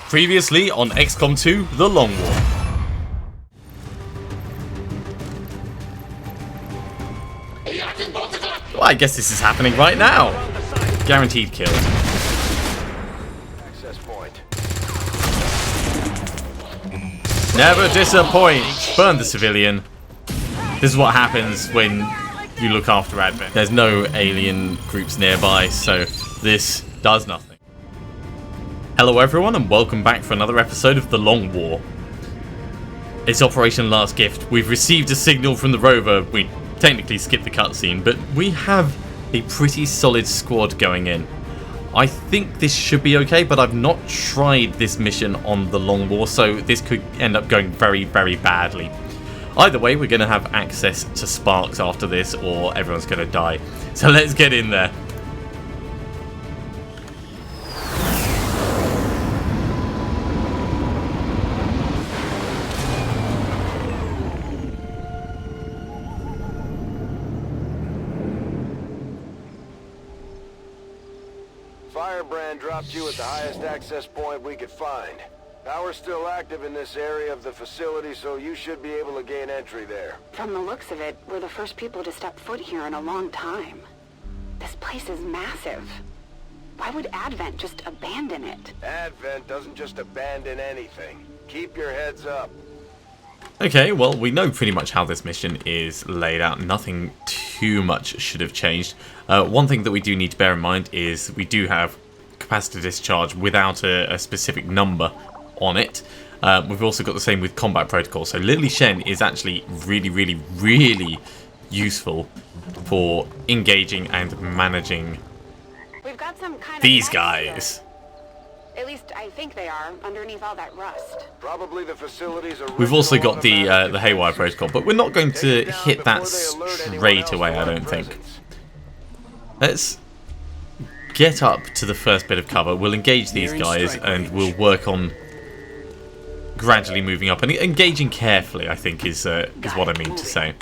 Previously on XCom 2, The Long War. Well, I guess this is happening right now. Guaranteed kill. Never disappoint. Burn the civilian. This is what happens when you look after admin. There's no alien groups nearby, so this does nothing. Hello everyone and welcome back for another episode of The Long War. It's Operation Last Gift. We've received a signal from the rover. We technically skipped the cutscene, but we have a pretty solid squad going in. I think this should be okay, but I've not tried this mission on The Long War, so this could end up going very, very badly. Either way, we're going to have access to sparks after this, or everyone's going to die. So let's get in there. Firebrand dropped you at the highest access point we could find. Power's still active in this area of the facility, so you should be able to gain entry there. From the looks of it, we're the first people to step foot here in a long time. This place is massive. Why would Advent just abandon it? Advent doesn't just abandon anything. Keep your heads up. Okay, well, we know pretty much how this mission is laid out. Nothing too much should have changed. One thing that we do need to bear in mind is we do have capacity discharge without a specific number on it. We've also got the same with combat protocol. So Lily Shen is actually really useful for engaging and managing We've got some kind these of guys. At least I think they are, underneath all that rust. Probably the facility's We've also got the haywire protocol, but we're not going to hit that straight away, I don't think. Let's get up to the first bit of cover. We'll engage these guys and we'll work on gradually moving up and engaging carefully, I think is what I mean to say.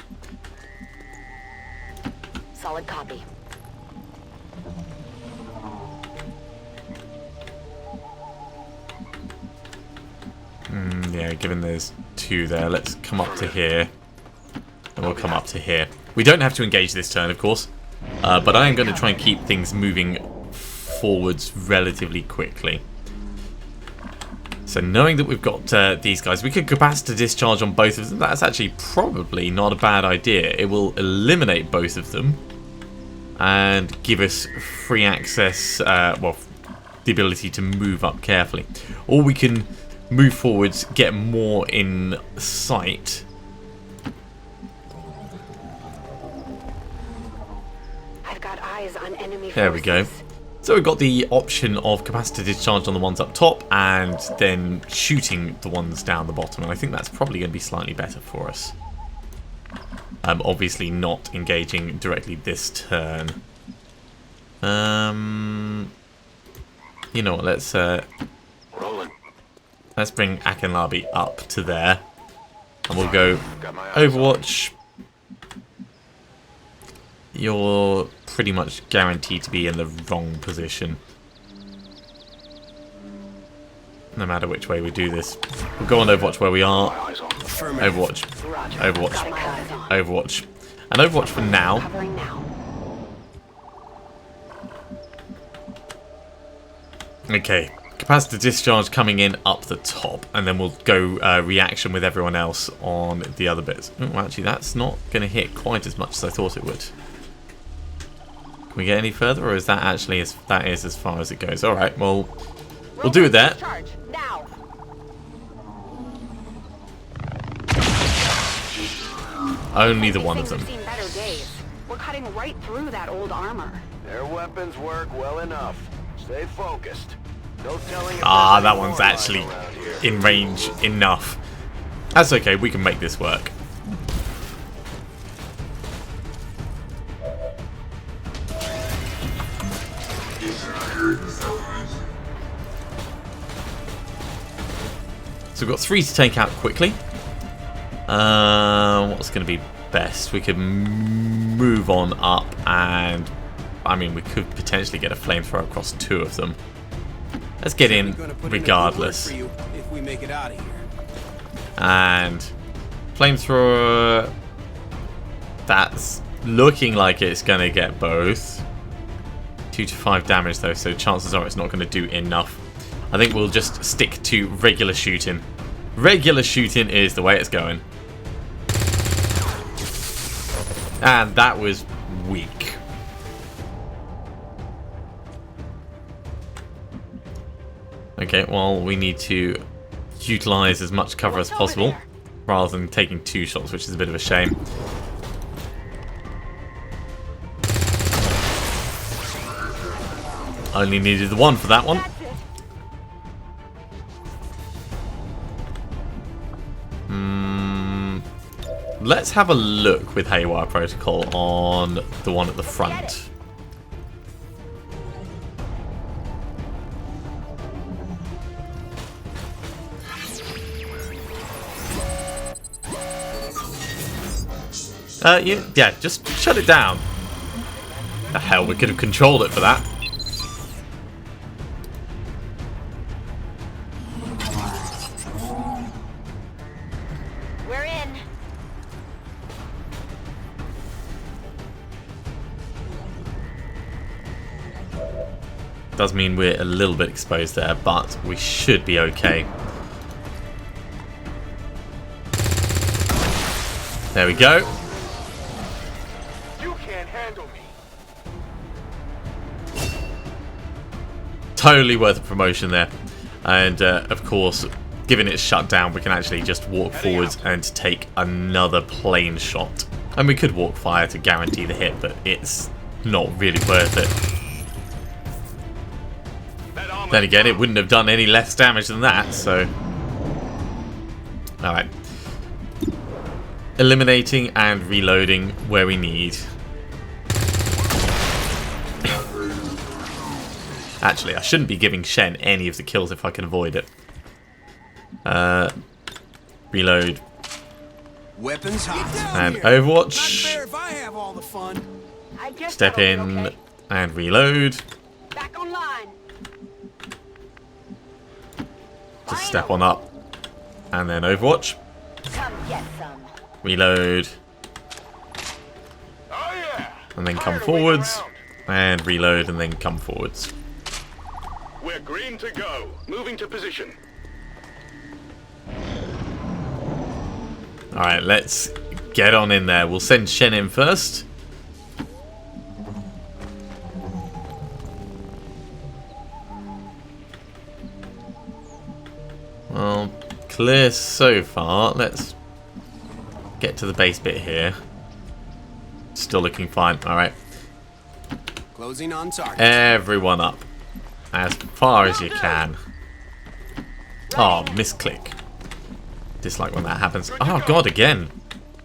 Solid copy. Yeah, given there's two there, let's come up to here. And we'll come up to here. We don't have to engage this turn, of course. But I am going to try and keep things moving forwards relatively quickly. So knowing that we've got these guys, we could capacity discharge on both of them. That's actually probably not a bad idea. It will eliminate both of them and give us free access, well, the ability to move up carefully. Or we can move forwards, get more in sight. I've got eyes on enemy forces. There we go. So we've got the option of capacity discharge on the ones up top and then shooting the ones down the bottom. And I think that's probably going to be slightly better for us. Obviously not engaging directly this turn. You know what, let's bring Akinlabi up to there. And we'll go Overwatch. You're pretty much guaranteed to be in the wrong position. No matter which way we do this. We'll go on Overwatch where we are. Overwatch. Overwatch. Overwatch. And Overwatch for now. Okay. Capacity discharge coming in up the top. And then we'll go reaction with everyone else on the other bits. Oh, actually, that's not going to hit quite as much as I thought it would. Can we get any further, or is that actually as far as it goes? All right, well, we'll do it there. Only the one of them. We're cutting right through that old armor. Their weapons work well enough. Stay focused. No telling. Ah, that one's actually in range enough. That's okay. We can make this work. So we've got 3 to take out quickly. What's going to be best? We could move on up and... I mean, we could potentially get a flamethrower across 2 of them. Let's get in regardless. If we make it out of here. And flamethrower. That's looking like it's going to get both. 2 to 5 damage though, so chances are it's not going to do enough. I think we'll just stick to regular shooting. Regular shooting is the way it's going. And that was weak. Okay, well, we need to utilize as much cover as possible rather than taking 2 shots, which is a bit of a shame. Only needed the 1 for that one. Let's have a look with Haywire Protocol on the one at the front. Yeah, just shut it down. The hell, we could have controlled it for that. We're in. Does mean we're a little bit exposed there, but we should be okay. There we go. You can't handle me. Totally worth a promotion there. And of course, given it's shut down, we can actually just walk forwards and take another plane shot. And we could walk fire to guarantee the hit, but it's not really worth it. Then again, it wouldn't have done any less damage than that, so... Alright. Eliminating and reloading where we need. Actually, I shouldn't be giving Shen any of the kills if I can avoid it. Reload. Weapons hot. And Overwatch. Not fair if I have all the fun. I guess Step in okay. and reload. Back online. Just step on up. And then Overwatch. Come get some. Reload. Oh yeah. And then Fire come to wait forwards. around. And reload and then come forwards. We're green to go. Moving to position. Alright, let's get on in there. We'll send Shen in first. Well, clear so far. Let's get to the base bit here. Still looking fine. Alright. Closing on target. Everyone up. As far as you can. Oh, misclick. Dislike when that happens. Oh god, again.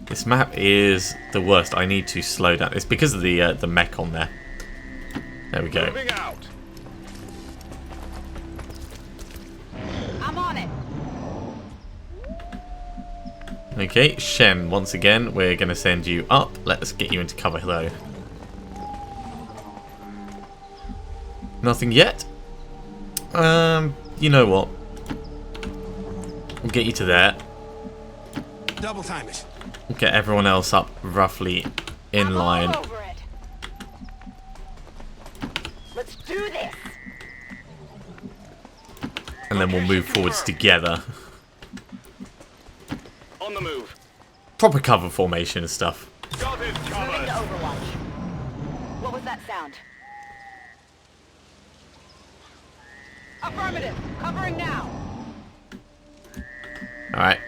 This map is the worst. I need to slow down. It's because of the mech on there. There we go. Moving out. I'm on it. Okay, Shen, once again, we're going to send you up. Let's get you into cover though. Nothing yet? You know what? We'll get you to there. Double time it. We'll get everyone else up roughly in I'm line. all over it. Let's do this. And then we'll move forwards together. On the move. Proper cover formation and stuff. Got it Moving to covered. Overwatch. What was that sound? Affirmative. Covering now. Alright.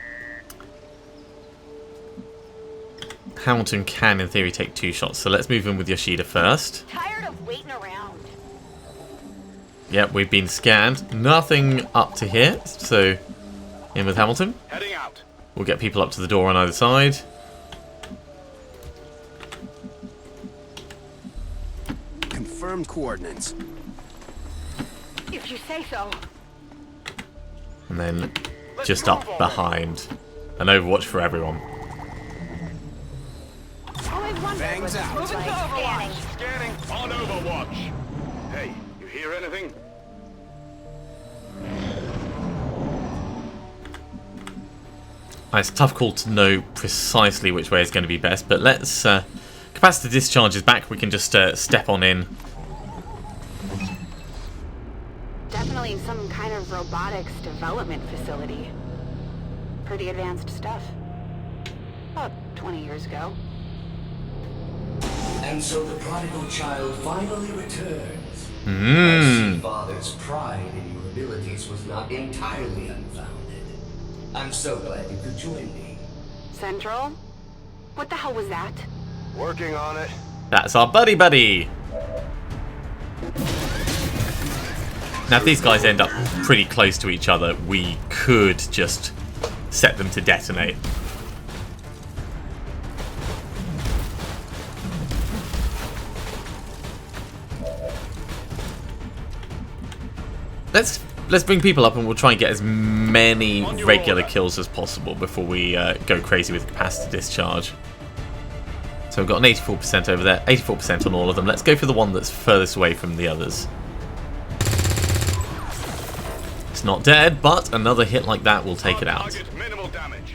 Hamilton can, in theory, take 2 shots. So let's move in with Yoshida first. Tired of waiting around. Yep, we've been scanned. Nothing up to here. So, in with Hamilton. Heading out. We'll get people up to the door on either side. Confirmed coordinates. If you say so. And then just up behind. An Overwatch for everyone. Always wondered Bangs what this out. looks like. Scanning. Scanning on Overwatch. Hey, you hear anything? It's a tough call to know precisely which way is going to be best, but let's... Capacity discharge is back, we can just step on in. Definitely some kind of robotics development facility. Pretty advanced stuff. About 20 years ago. And so the prodigal child finally returns. I see Father's pride in your abilities was not entirely unfounded. I'm so glad you could join me. Central? What the hell was that? Working on it. That's our buddy. Now if these guys end up pretty close to each other, we could just set them to detonate. Let's bring people up and we'll try and get as many regular kills as possible before we go crazy with capacity discharge. So we've got an 84% over there, 84% on all of them. Let's go for the one that's furthest away from the others. It's not dead, but another hit like that will take it out. Minimal damage.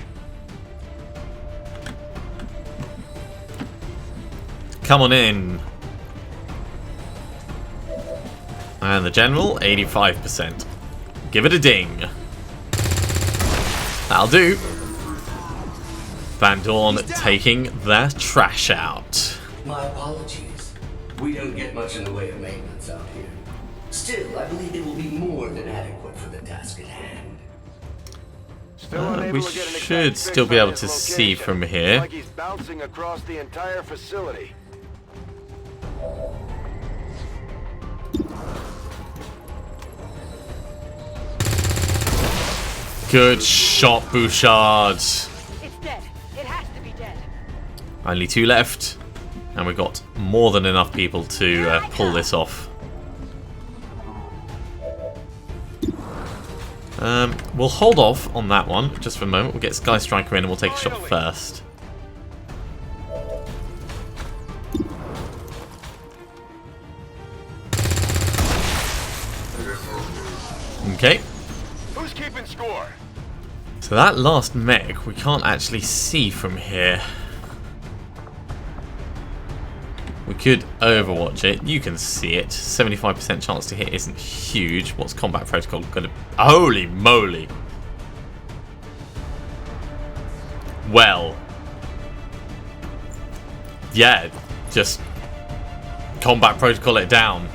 Come on in. And the general, 85%. Give it a ding. That'll do. Van Dorn taking the trash out. My apologies. We don't get much in the way of maintenance out here. Still, I believe it will be more than adequate for the task at hand. We should still be able to see from here. Like he's bouncing across the entire facility. Good shot, Bouchard. It's dead. It has to be dead. Only 2 left. And we've got more than enough people to pull this off. We'll hold off on that one just for a moment. We'll get Sky Striker in and we'll take a shot first. Okay. Who's keeping score? So that last mech we can't actually see from here. We could overwatch it. You can see it. 75% chance to hit isn't huge. What's combat protocol gonna... Holy moly! Well. Yeah, just combat protocol it down.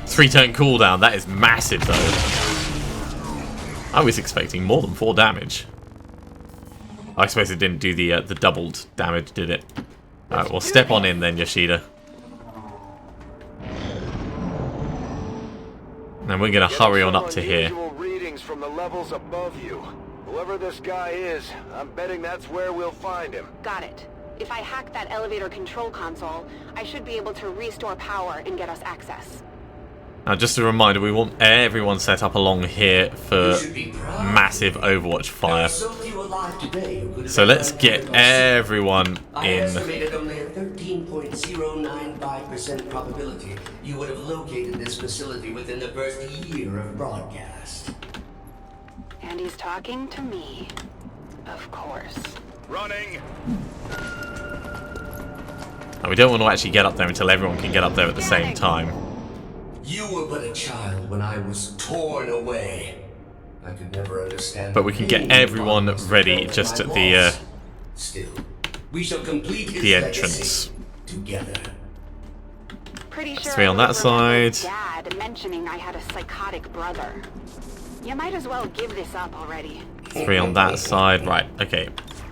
3-turn cooldown. That is massive though. I was expecting more than 4 damage. I suppose it didn't do the doubled damage, did it? Alright, well step on in then, Yoshida. And we're going to hurry on up to here. Readings from the levels above you. Whoever this guy is, I'm betting that's where we'll find him. Got it. If I hack that elevator control console, I should be able to restore power and get us access. Now, just a reminder, we want everyone set up along here for massive Overwatch fire. So let's get everyone I in. estimated only a 13.095% probability you would have located this facility within the first year of broadcast. And he's talking to me. Of course. Running. And we don't want to actually get up there until everyone can get up there at the same time. You were but a child when I was torn away. I could never understand. But we can get everyone ready just at the Still, we shall complete his the entrance. together. Pretty sure 3 on that side. Dad mentioning I had a psychotic brother. You might as well give this up already. 3 on that side. Right, okay.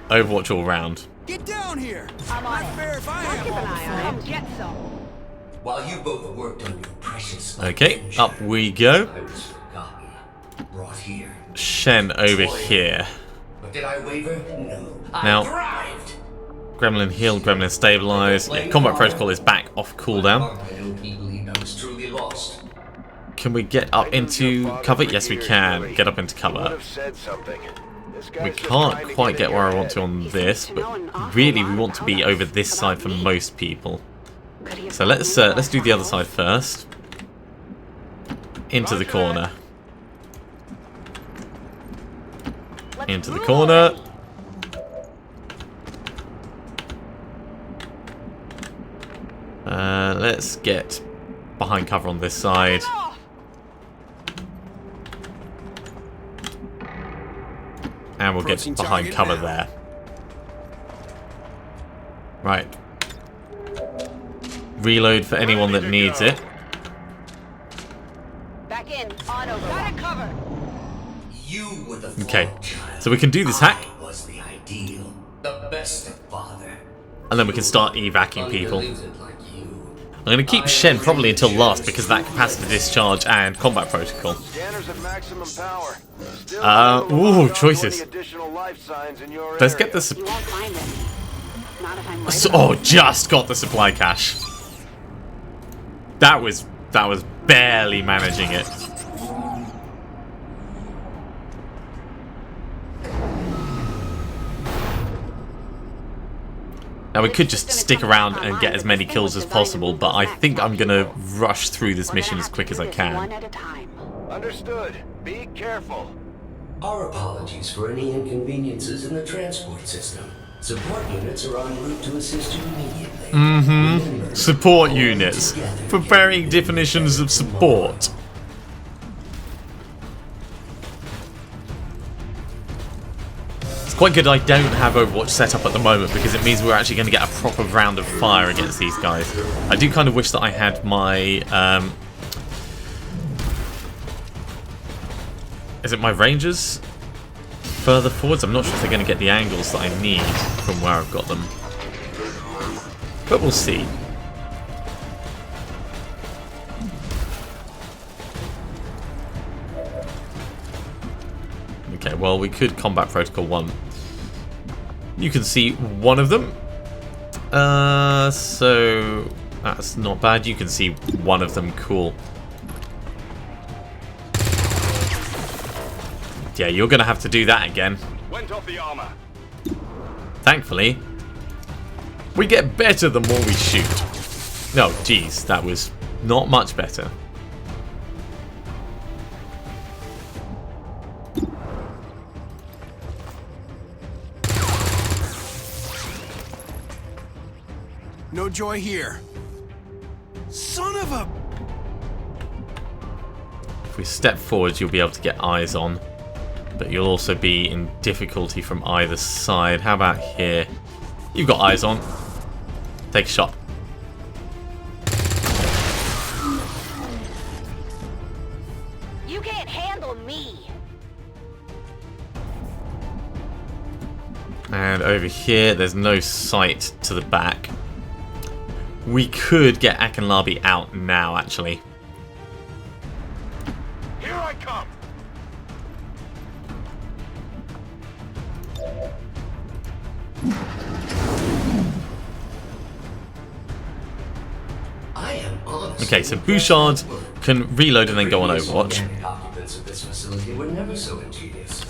Overwatch all round. Get down here! I'm on Not it. fair if I have Keep all an the eye fun. on him. Get some. While you both worked on your precious Okay, invention, up we go. I was forgotten, brought here. Shen over here. But did I waver? No. Now- I thrived. Gremlin healed, Gremlin stabilized. Yeah, combat protocol is back off cooldown. I know he believed I was truly lost. Can we get up into cover? Yes, we can. Get up into Would cover. have said something. This guy's We just can't trying to quite get get in where I your want to head. on this, but really we want to be over this side for most people. So let's do the other side first. Into the corner. Into the corner. Let's get behind cover on this side. And we'll get behind cover there. Right. Reload for anyone that needs it. Back in. On over. Got it covered. You were the Okay, child. so we can do this hack. I was the ideal, the best father. And then we can start evacing people. Undiluted like you. I'm going to keep Shen probably until last because of that capacity discharge and combat protocol. Scanners at maximum power. Still Ooh, beyond choices. 20 additional life signs in your Let's area. get the... You won't find it. Not if I'm right. Oh, just got the supply cache. That was barely managing it. Now we could just stick around and get as many kills as possible, but I think I'm gonna rush through this mission as quick as I One can. at a time. Understood. Be careful. Our apologies for any inconveniences in the transport system. Support units are en route to assist you immediately. Remember, Support all units. together For varying definitions of support. It's quite good I don't have Overwatch set up at the moment because it means we're actually going to get a proper round of fire against these guys. I do kind of wish that I had my... is it my Rangers further forwards? I'm not sure if they're going to get the angles that I need from where I've got them. But we'll see. Okay, well, we could combat protocol 1. You can see one of them. So that's not bad. You can see one of them. Cool. Yeah, you're going to have to do that again. Went off the armor. Thankfully, we get better the more we shoot. No, geez, that was not much better. No joy here. Son of a... If we step forward, you'll be able to get eyes on. But you'll also be in difficulty from either side. How about here? You've got eyes on. Take a shot. You can't handle me. And over here, there's no sight to the back. We could get Akinlabi out now, actually. Here I come. I am honestly Okay, so Bouchard can reload and then go on Overwatch. The occupants of this facility were never so ingenious.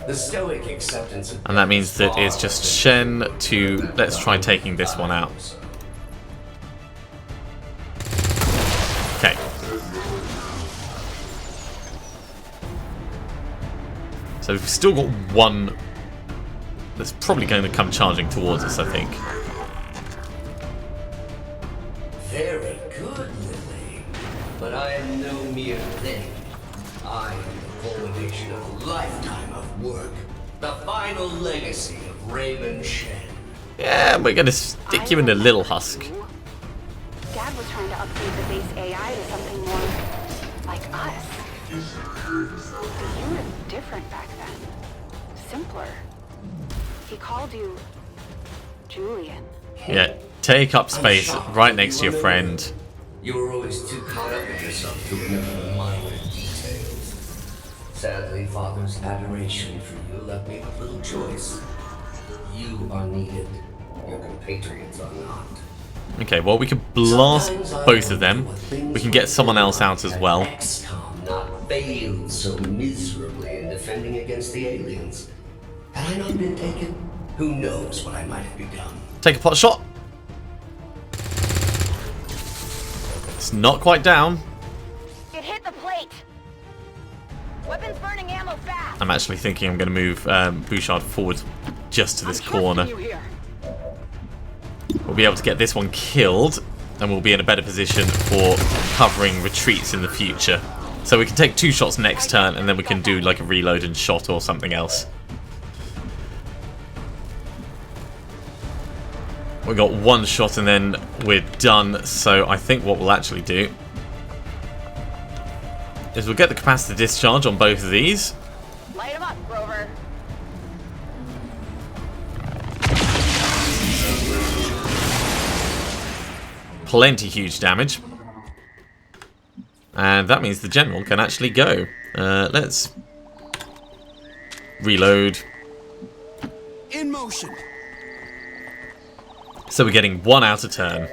The stoic acceptance of And that means that it's just Shen to... Let's try taking this one out. Okay. So we've still got one that's probably going to come charging towards us, I think. Very good, Lily. But I am no mere thing. I am the culmination of a lifetime of work. The final legacy of Raymond Shen. Yeah, we're going to stick you in a little husk. Dad was trying to upgrade the base AI to something more like us. But you were different back then. Simpler. He called you Julian. Yeah, take up space right next to your friend. You were always too caught up with yourself to remember the minor details. Sadly, Father's adoration for you left me with little choice. You are needed. Your compatriots are not. Okay, well, we can blast both of them. We can get someone else out as well. XCom not failed so miserably in defending against the aliens. Had I not been taken, who knows what I might have become. Take a pot shot. It's not quite down. It hit the plate. Weapons burning ammo fast. I'm actually thinking I'm going to move Bouchard forward just to this corner. You here. We'll be able to get this one killed. and we'll be in a better position for covering retreats in the future. So we can take 2 shots next turn, and then we can do like a reload and shot or something else. We got 1 shot and then we're done. So I think what we'll actually do is we'll get the capacitor discharge on both of these. Light him up, Grover. Plenty huge damage. And that means the general can actually go. Let's reload. In motion. So we're getting 1 out a turn.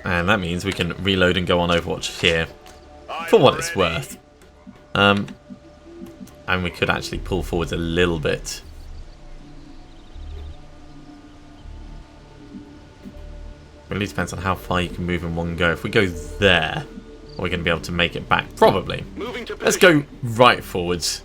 And that means we can reload and go on Overwatch here. For what it's worth. And we could actually pull forwards a little bit. Really depends on how far you can move in one go. If we go there, are we going to be able to make it back? Probably. Let's go right forwards.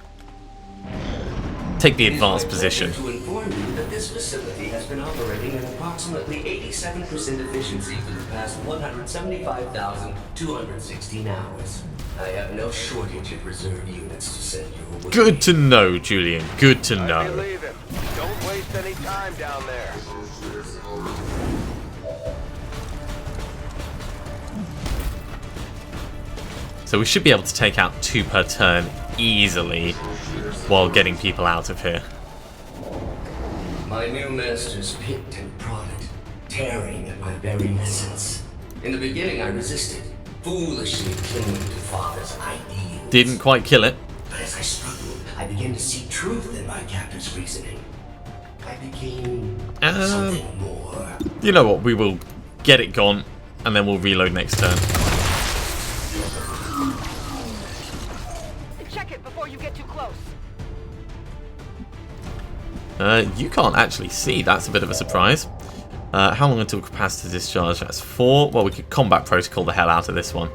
Take the advanced position. To inform you that this facility has been operating at approximately 87% efficiency for the past 175,216 hours. I have no shortage of reserve units to send you away. Good to know, Julian. Good to I know. believe him. Don't waste any time down there. So we should be able to take out 2 per turn easily while getting people out of here. My new masters picked and prodded, tearing at my very essence. In the beginning, I resisted, foolishly clinging to Father's ideals. Didn't quite kill it. But as I struggled, I began to see truth in my captor's reasoning. I became something more. You know what? We will get it gone, and then we'll reload next turn. Check it before you get too close. You can't actually see. That's a bit of a surprise. How long until capacitor discharge? That's 4. Well, we could combat protocol the hell out of this one.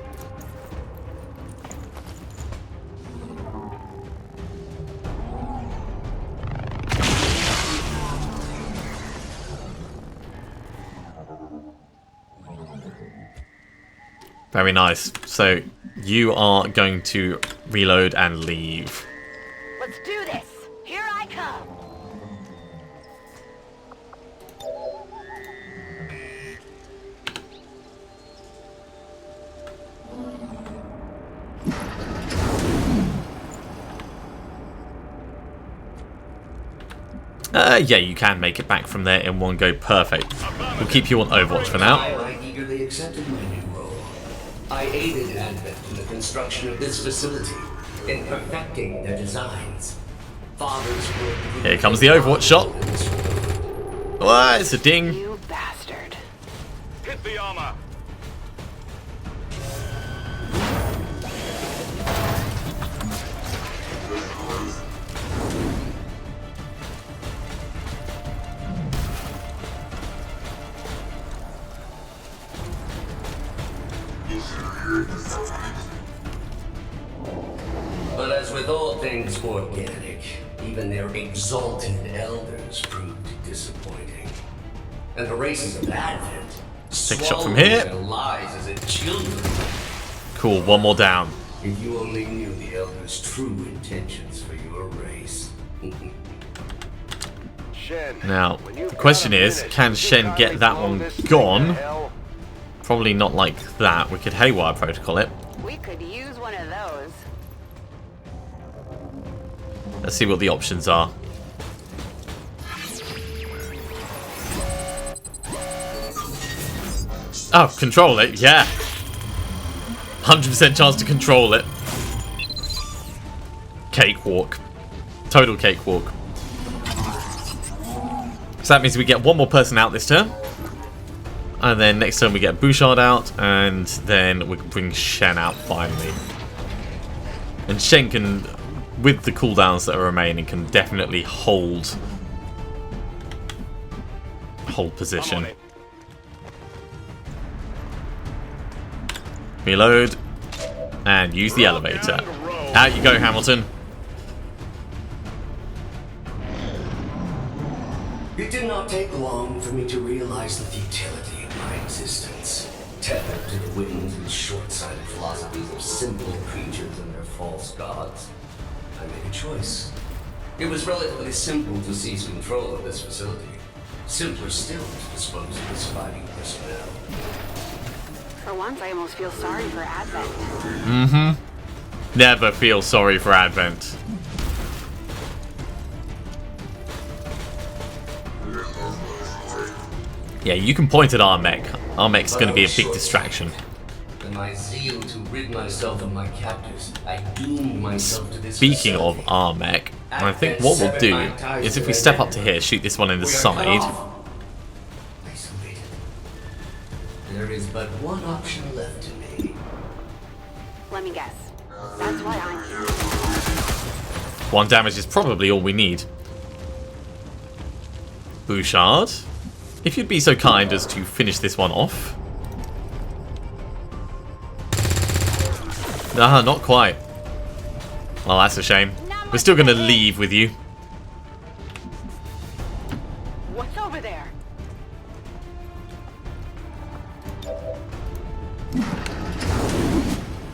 Very nice. So you are going to reload and leave. Let's do this. Here I come. Yeah, you can make it back from there in one go. Perfect. We'll keep you on Overwatch for now. I eagerly accepted my new role. I aided Advent in the construction of this facility, in perfecting their designs. Father's work. Here comes the Overwatch shot. Oh, it's a ding. You bastard. Hit the armor. But as with all things organic, even their exalted elders proved disappointing. And the races of Advent Take a shot from swallowed here. their lies as a children. Cool, one more down. If you only knew the elders' true intentions for your race. Shen, Now, when you've the question got a is, minute, can would you Shen kindly get that blow one this thing gone? to hell? Probably not like that. We could haywire protocol it. We could use one of those. Let's see what the options are. Oh, control it, yeah. 100% chance to control it. Cakewalk. Total cakewalk. So that means we get 1 more person out this turn. And then next turn we get Bouchard out. And then we can bring Shen out finally. And Shen can, with the cooldowns that are remaining, can definitely hold position. Reload. And use the elevator. Out you go, Hamilton. It did not take long for me to realize the futility of my existence. Tethered to the winds and short-sighted philosophies of simple creatures and their false gods, I made a choice. It was relatively simple to seize control of this facility. Simpler still to dispose of the surviving personnel. For once, I almost feel sorry for Advent. Never feel sorry for Advent. Yeah, you can point at our mech. Our mech's going to be a big distraction. In my zeal to rid myself of my captors, I doomed myself to this Speaking of our mech, I think what we'll do is if we step up to here, shoot this one in the side. Isolated. There is but one option left to me. Let me guess. That's why I'm here. 1 damage is probably all we need. Bouchard, if you'd be so kind as to finish this one off. Nah, not quite. Well, that's a shame. We're still going to leave with you. What's over there?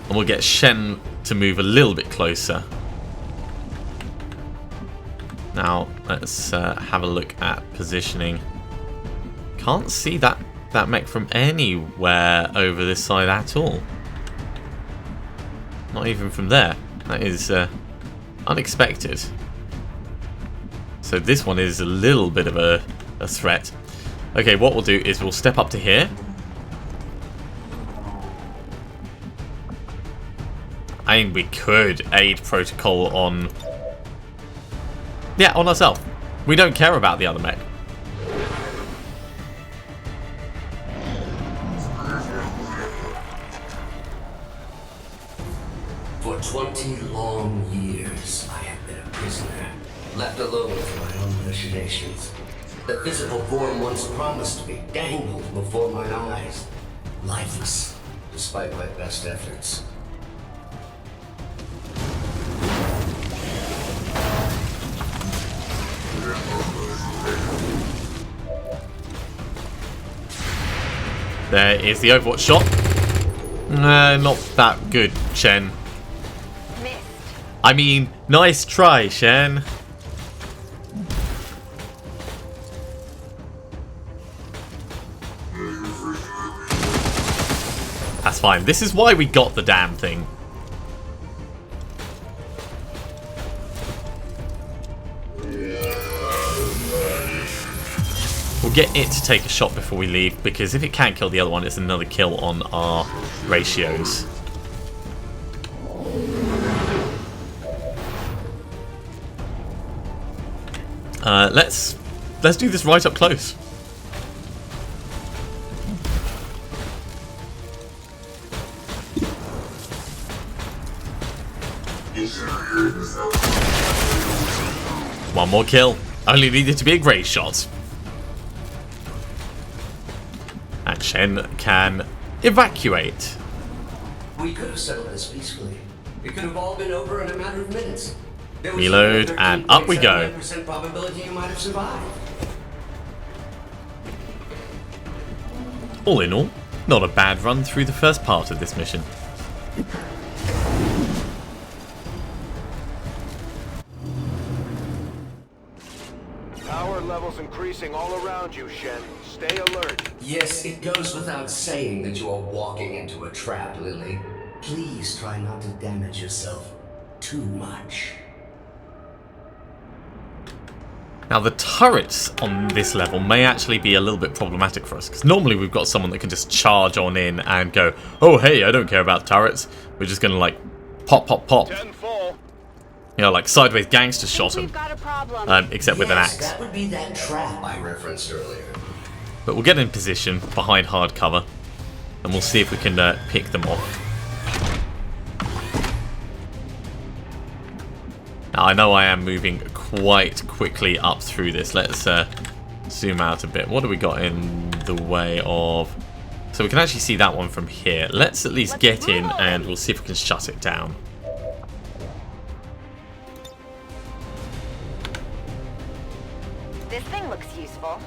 And we'll get Shen to move a little bit closer. Now, let's have a look at positioning. Can't see that mech from anywhere over this side at all. Not even from there. That is unexpected. So this one is a little bit of a threat. Okay, what we'll do is we'll step up to here. I mean, we could aid protocol on... Yeah, on ourselves. We don't care about the other mech. For 20 long years, I have been a prisoner, left alone to my own machinations. The physical form once promised me dangled before my eyes, lifeless, despite my best efforts. There is the Overwatch shot. Not that good, Shen. Missed. I mean, nice try, Shen. That's fine. This is why we got the damn thing. We'll get it to take a shot before we leave, because if it can't kill the other one, it's another kill on our ratios. Let's do this right up close. One more kill. Only needed to be a grey shot. And Shen can evacuate. We could have settled this peacefully. It could have all been over in a matter of minutes. There was Reload, a and up we go. 13.79% probability you might have survived. All in all, not a bad run through the first part of this mission. Power levels increasing all around you, Shen. Stay alert. Yes, it goes without saying that you are walking into a trap, Lily. Please try not to damage yourself too much. Now the turrets on this level may actually be a little bit problematic for us, because normally we've got someone that can just charge on in and go, oh hey, I don't care about turrets. We're just going to like pop, pop, pop. 10-4. You know, like sideways gangster shot him. We've got a problem. Except with an Yes, axe. that would be that trap I referenced earlier. But we'll get in position behind hard cover, and we'll see if we can pick them off. Now I know I am moving quite quickly up through this. Let's zoom out a bit. What do we got in the way of... So we can actually see that one from here. Let's at least get in and we'll see if we can shut it down. This thing looks useful.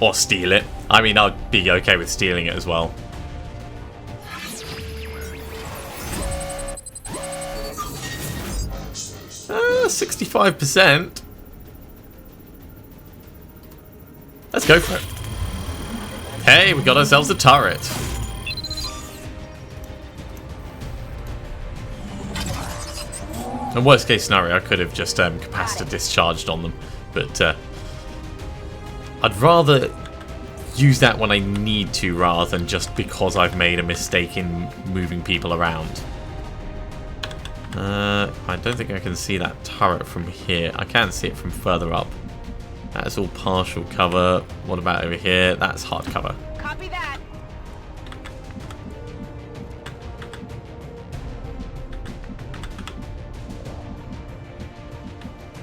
Or steal it. I mean, I'd be okay with stealing it as well. 65%. Let's go for it. Hey, we got ourselves a turret. In worst case scenario, I could have just capacitor discharged on them, but I'd rather use that when I need to rather than just because I've made a mistake in moving people around. I don't think I can see that turret from here. I can see it from further up. That's all partial cover. What about over here? That's hard cover. Copy that.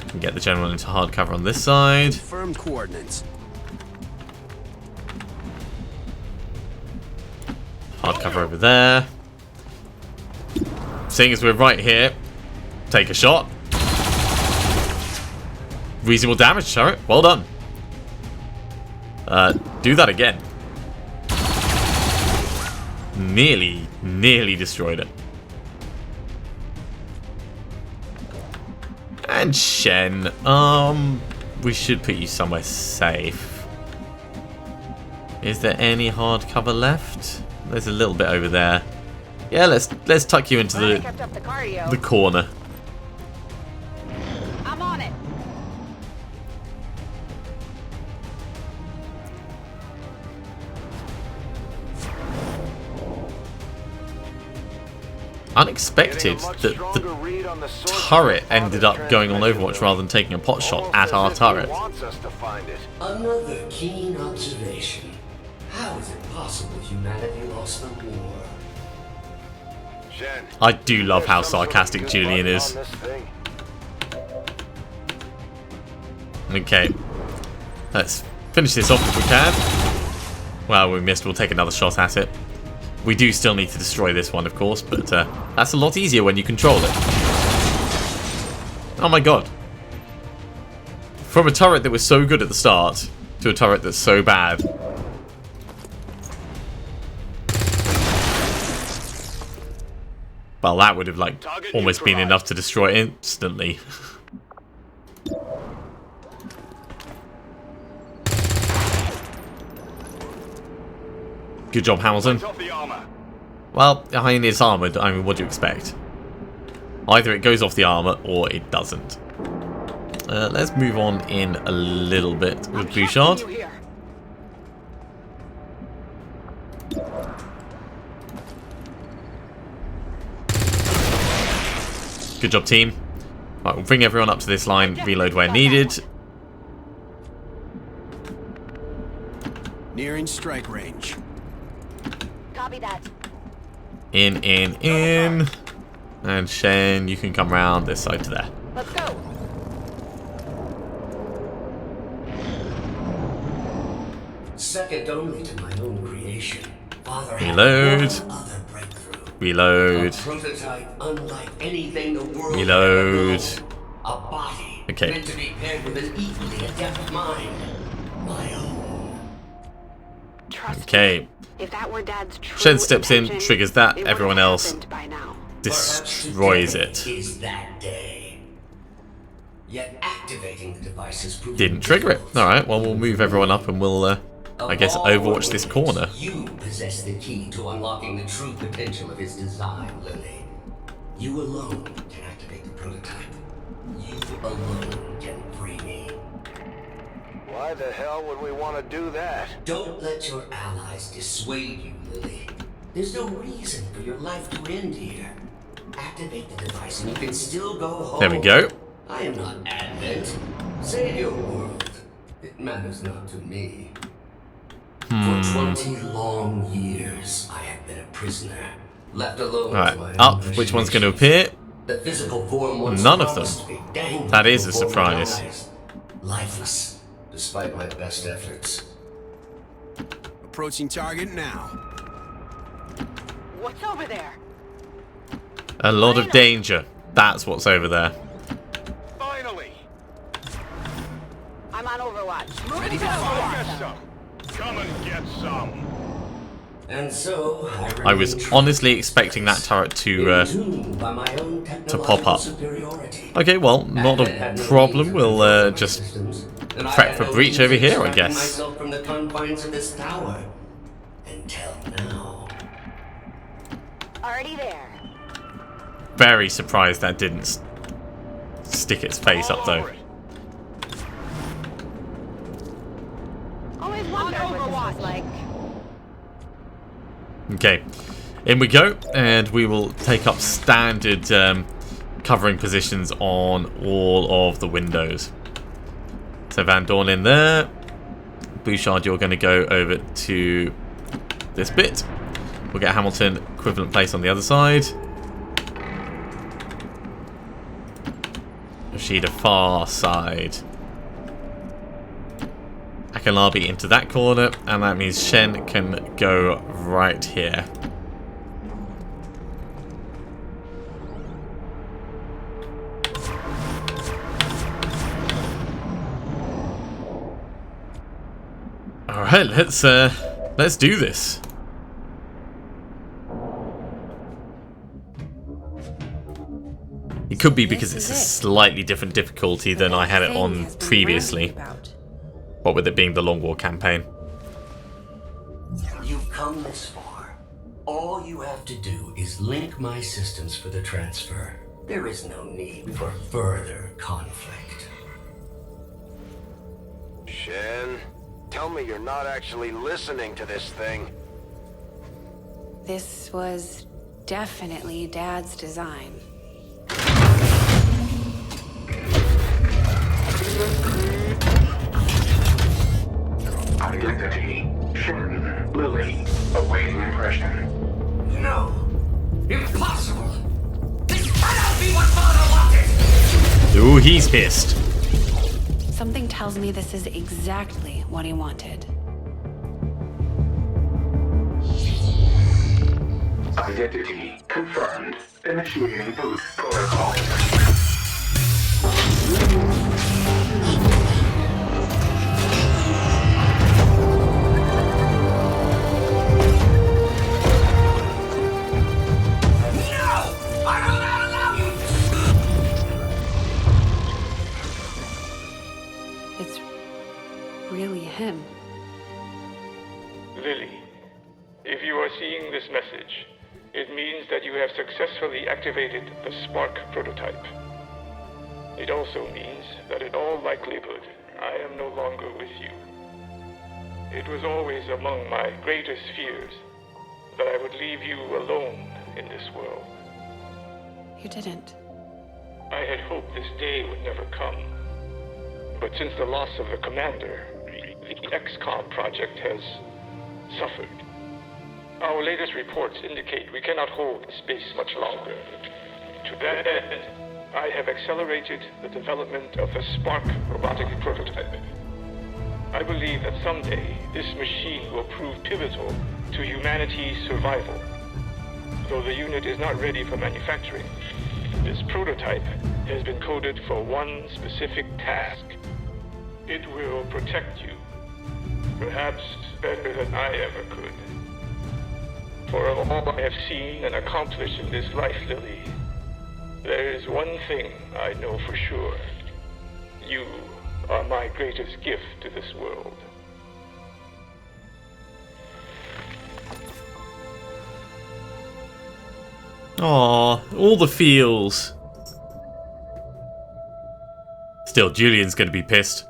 Can get the general into hard cover on this side. Firm coordinates. Hard cover over there. Seeing as we're right here, take a shot. Reasonable damage, turret. Well done. Do that again. Nearly destroyed it. And Shen, we should put you somewhere safe. Is there any hard cover left? There's a little bit over there. Yeah, let's tuck you into the corner. I'm on it. Unexpected that the turret ended up going on Overwatch rather than taking a pot shot at our turret. Another keen observation. How is it possible humanity lost the war? Shen, I do love how sarcastic Julian is. Okay, let's finish this off if we can. Well, we missed. We'll take another shot at it. We do still need to destroy this one, of course, but that's a lot easier when you control it. Oh my god. From a turret that was so good at the start to a turret that's so bad. Well, that would have, like, almost been enough to destroy it instantly. Good job, Hamilton. Well, I mean, it's armoured. I mean, what do you expect? Either it goes off the armour or it doesn't. Let's move on in a little bit with Bouchard. Good job, team. Right, we'll bring everyone up to this line, reload where needed. Nearing strike range. Copy that. In. And Shen, you can come round this side to there. Let's go. Second only to my own creation. Father had Reload. one other breakthrough. Reload. A prototype unlike anything the world Reload. has ever known. A body Okay. meant to be paired with an equally adept mind. My own. Trust Okay. me. If that were Dad's true Shen steps in, intention, triggers that, it would everyone have else happened by now. destroys Perhaps it. today is that day. Yet activating the device has proven Didn't trigger it. difficult. Alright, well, we'll move everyone up and we'll, I guess, Of all overwatch this worlds, corner. You possess the key to unlocking the true potential of his design, Lily. You alone can activate the prototype. You alone can free me. Why the hell would we want to do that? Don't let your allies dissuade you, Lily. There's no reason for your life to end here. Activate the device and you can still go home. There we go. I am not Advent. Save your world. It matters not to me. For 20 long years, I have been a prisoner. Left alone Alright, with my up. own Which one's going to machinations. appear? The physical form once None of them. promised me dangling That is a before my surprise. eyes. Lifeless, despite my best efforts. Approaching target now. What's over there? A lot of danger. That's what's over there. Finally! I'm on Overwatch. Ready to fire. Get some. Come and get some. And so I was honestly expecting that turret to pop up. Okay, well, not a problem. We'll just prep for breach over here, I guess. Myself from the confines of this tower until now. Already there. Very surprised that didn't stick its face up, though. Always wondered what this was like. Okay, in we go, and we will take up standard covering positions on all of the windows. So Van Dorn in there. Bouchard, you're going to go over to this bit. We'll get Hamilton equivalent place on the other side. Yoshida far side. Akalabi into that corner, and that means Shen can go right here. All right, let's do this. It could be because it's a slightly different difficulty than I had it on previously. What with it being the Long War campaign. You've come this far. All you have to do is link my systems for the transfer. There is no need for further conflict. Shen, tell me you're not actually listening to this thing. This was definitely Dad's design. Identity, Shen, Lily, awaiting impression. No! Impossible! This cannot be what Father wanted! Ooh, he's pissed. Something tells me this is exactly what he wanted. Identity confirmed. Initiating boost protocol. It's really him. Lily, if you are seeing this message, it means that you have successfully activated the Spark prototype. It also means that in all likelihood, I am no longer with you. It was always among my greatest fears that I would leave you alone in this world. You didn't. I had hoped this day would never come. But since the loss of the commander, the XCom project has suffered. Our latest reports indicate we cannot hold space much longer. To that end, I have accelerated the development of the Spark robotic prototype. I believe that someday this machine will prove pivotal to humanity's survival. Though the unit is not ready for manufacturing, this prototype has been coded for one specific task. It will protect you, perhaps better than I ever could. For of all I have seen and accomplished in this life, Lily, there is one thing I know for sure. You are my greatest gift to this world. Aw, all the feels. Still, Julian's gonna be pissed.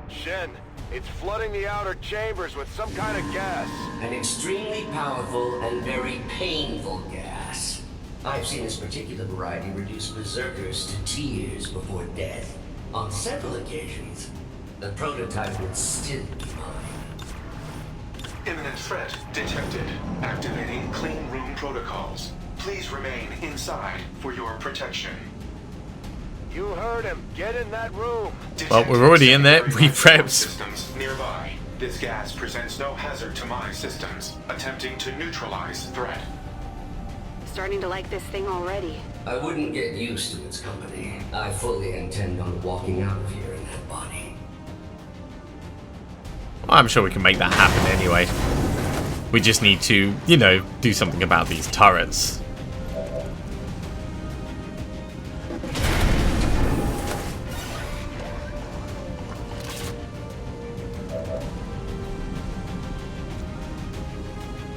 Shen, it's flooding the outer chambers with some kind of gas. An extremely powerful and very painful gas. I've seen this particular variety reduce berserkers to tears before death. On several occasions, the prototype would still be mine. Imminent threat detected. Activating clean room protocols. Please remain inside for your protection. You heard him. Get in that room. Well, we're already in there. We prepped. Systems nearby. This gas presents no hazard to my systems. Attempting to neutralize threat. Starting to like this thing already. I wouldn't get used to its company. I fully intend on walking out of here in that body. I'm sure we can make that happen anyway. We just need to, you know, do something about these turrets.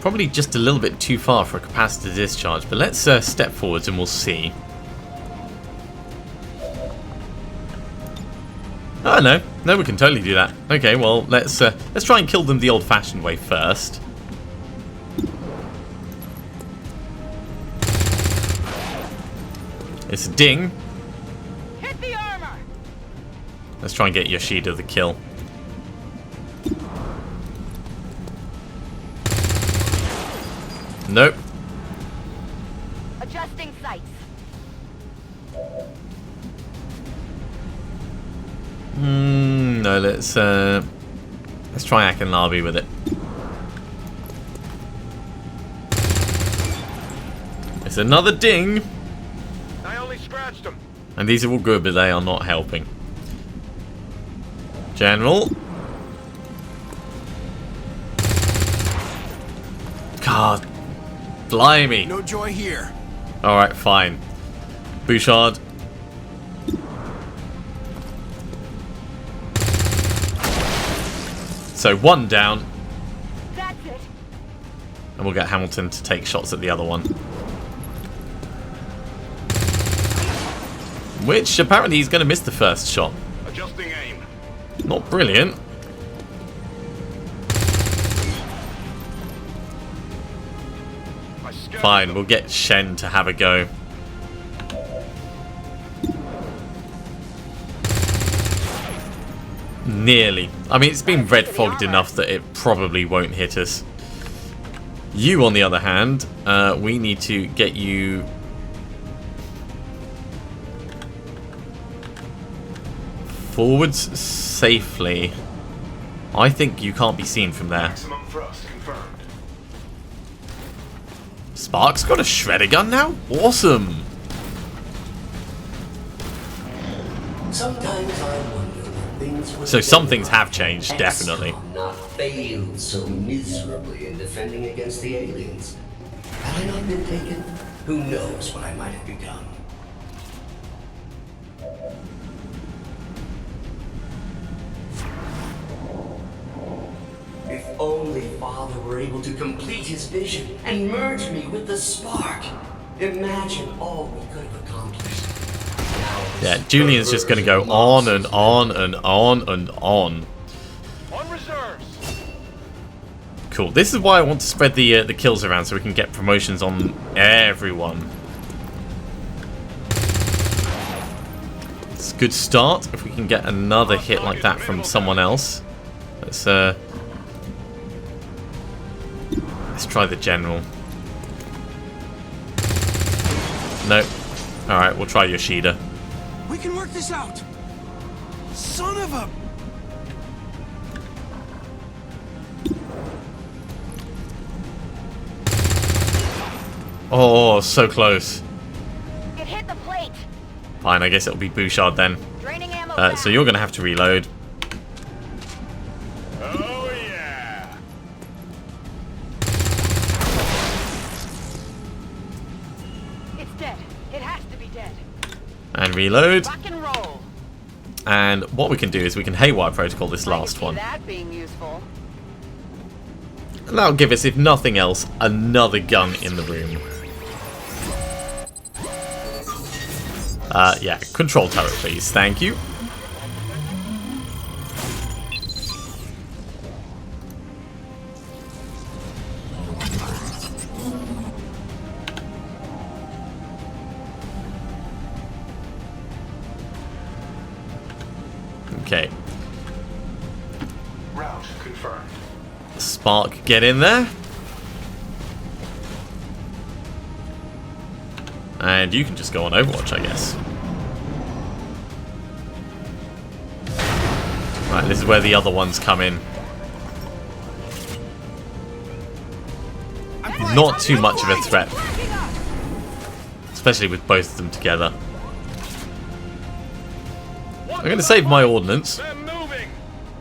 Probably just a little bit too far for a capacitor discharge, but let's step forwards and we'll see. Oh no, we can totally do that. Okay, well let's try and kill them the old-fashioned way first. It's a ding. Hit the armor. Let's try and get Yoshida the kill. Nope. Adjusting sights. No, let's try Akinlabi with it. It's another ding. I only scratched him. And these are all good, but they are not helping. General. God. Blimey. No joy here. Alright, fine. Bouchard. So one down. That's it. And we'll get Hamilton to take shots at the other one. Which apparently he's going to miss the first shot. Adjusting aim. Not brilliant. Fine, we'll get Shen to have a go. Nearly. I mean, it's been red fogged enough that it probably won't hit us. You, on the other hand, we need to get you... forwards safely. I think you can't be seen from there. Maximum thrust confirmed. Spark's got a shredder gun now? Awesome! Sometimes I wonder if things would So some things have changed, definitely. XCom not failed so miserably in defending against the aliens. Had I not been taken, who knows what I might have become. If only Father were able to complete his vision and merge me with the spark. Imagine all we could have accomplished. Yeah, Julian's just going to go on and on and on and on. On reserves. Cool. This is why I want to spread the kills around so we can get promotions on everyone. It's a good start. If we can get another hit like that from someone else. Let's try the general. Nope. Alright, we'll try Yoshida. We can work this out. Son of a... Oh, so close. It hit the plate. Fine, I guess it'll be Bouchard then. Draining ammo. So you're going to have to reload. Oh yeah. It's dead. It has to be dead. And reload. Rock and roll. And what we can do is we can haywire protocol this I last can see one. that being useful. And that'll give us, if nothing else, another gun in the room. Yeah, control turret please, thank you. Okay. Route confirmed. Spark, get in there. And you can just go on Overwatch, I guess. Right, this is where the other ones come in. not too much of a threat. Especially with both of them together. I'm going to save my ordnance.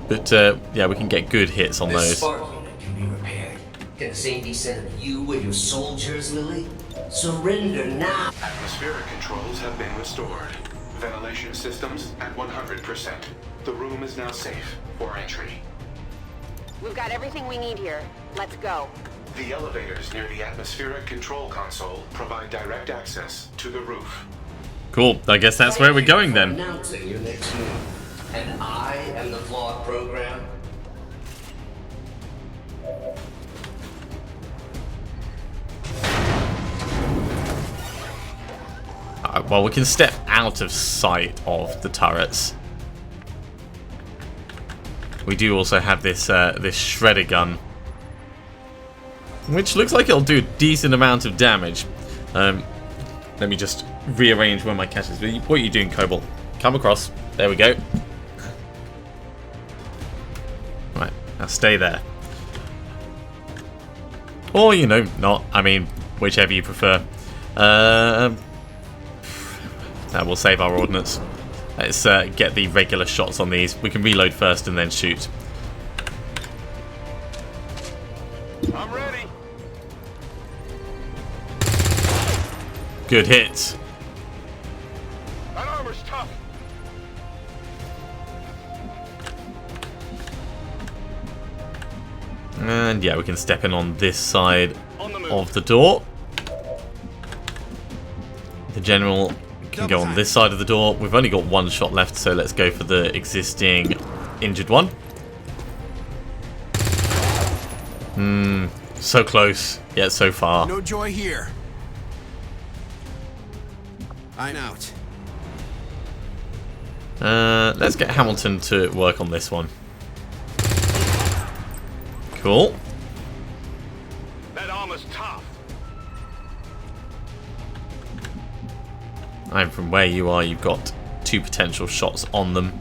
But, yeah, we can get good hits on This those. spark unit can be repaired. Can the same be said of you and your soldiers, Lily? Surrender now. Atmospheric controls have been restored. Ventilation systems at 100%. The room is now safe for entry. We've got everything we need here. Let's go. The elevators near the atmospheric control console provide direct access to the roof. Cool, I guess that's where we're going then. Announcing your next move. And I am the flawed program. Well, we can step out of sight of the turrets. We do also have this this shredder gun, which looks like it'll do a decent amount of damage. Let me just rearrange where my cache is. What are you doing, Cobalt? Come across. There we go. Right, now stay there. Or, you know, not. I mean, whichever you prefer. That will save our ordnance. Let's get the regular shots on these. We can reload first and then shoot. I'm ready. Good hits. That armor's tough. And yeah, we can step in on this side of the door. The general can go on this side of the door. We've only got one shot left, so let's go for the existing injured one. So close, yet so far. No joy here. I'm out. Let's get Hamilton to work on this one. Cool. That armor's tough. And from where you are, you've got 2 potential shots on them.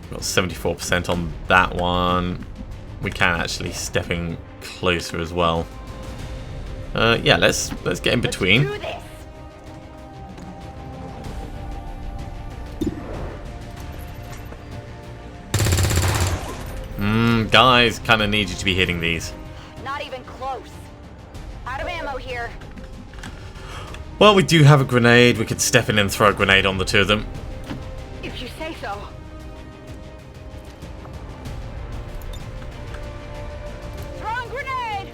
Got 74% on that one. We can actually step in closer as well. Yeah, let's get in between. Let's do this. Guys, kind of need you to be hitting these. Not even close. Out of ammo here. Well, we do have a grenade. We could step in and throw a grenade on the 2 of them. If you say so. Throwing grenade!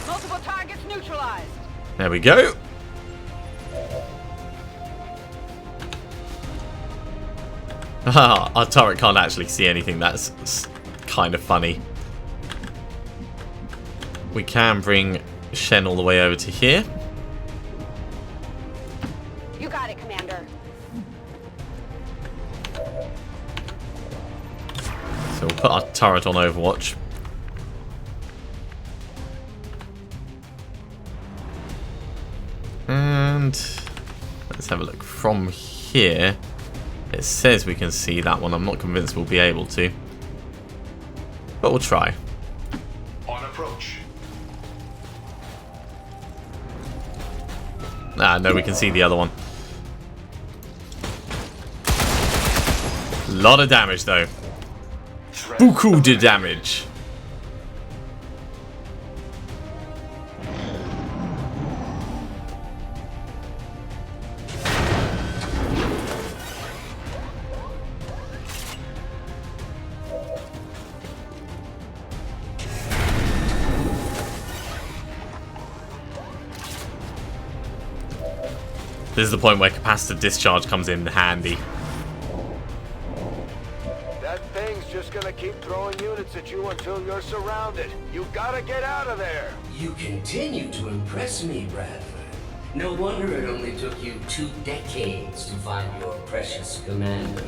Multiple targets neutralized. There we go. Our turret can't actually see anything. That's kind of funny. We can bring Shen all the way over to here. You got it, Commander. So we'll put our turret on Overwatch. And let's have a look from here. It says we can see that one. I'm not convinced we'll be able to, but we'll try. On approach. Ah, no, we can see the other one. Lot of damage though. Beaucoup de damage. This is the point where capacitor discharge comes in handy. That thing's just gonna keep throwing units at you until you're surrounded. You gotta get out of there. You continue to impress me, Bradford. No wonder it only took you 2 decades to find your precious commander.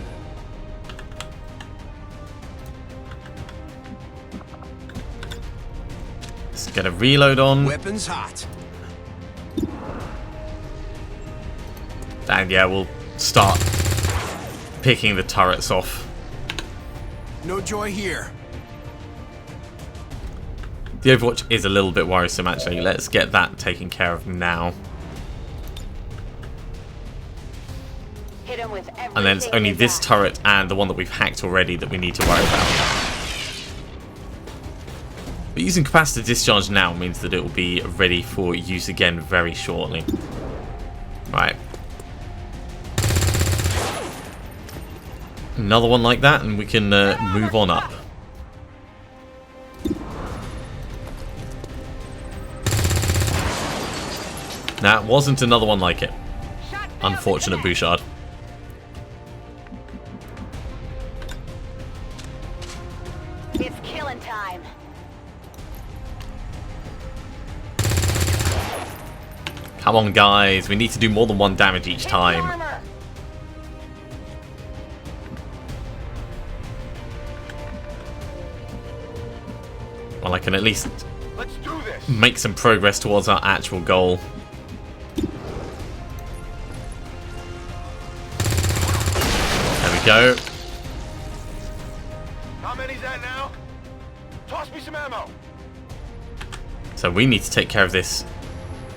Let's get a reload on. Weapons hot. And yeah, we'll start picking the turrets off. No joy here. The Overwatch is a little bit worrisome, actually. Let's get that taken care of now. Hit him with everything. And then it's only you this got. turret and the one that we've hacked already that we need to worry about. But using capacitor discharge now means that it will be ready for use again very shortly. Right. Another one like that and we can move on up. That wasn't another one like it. Unfortunate Bouchard. It's killing time. Come on, guys. We need to do more than 1 damage each Hit the time. armor. Well, I can at least Let's do this. make some progress towards our actual goal. There we go. How many's that now? Toss me some ammo. So we need to take care of this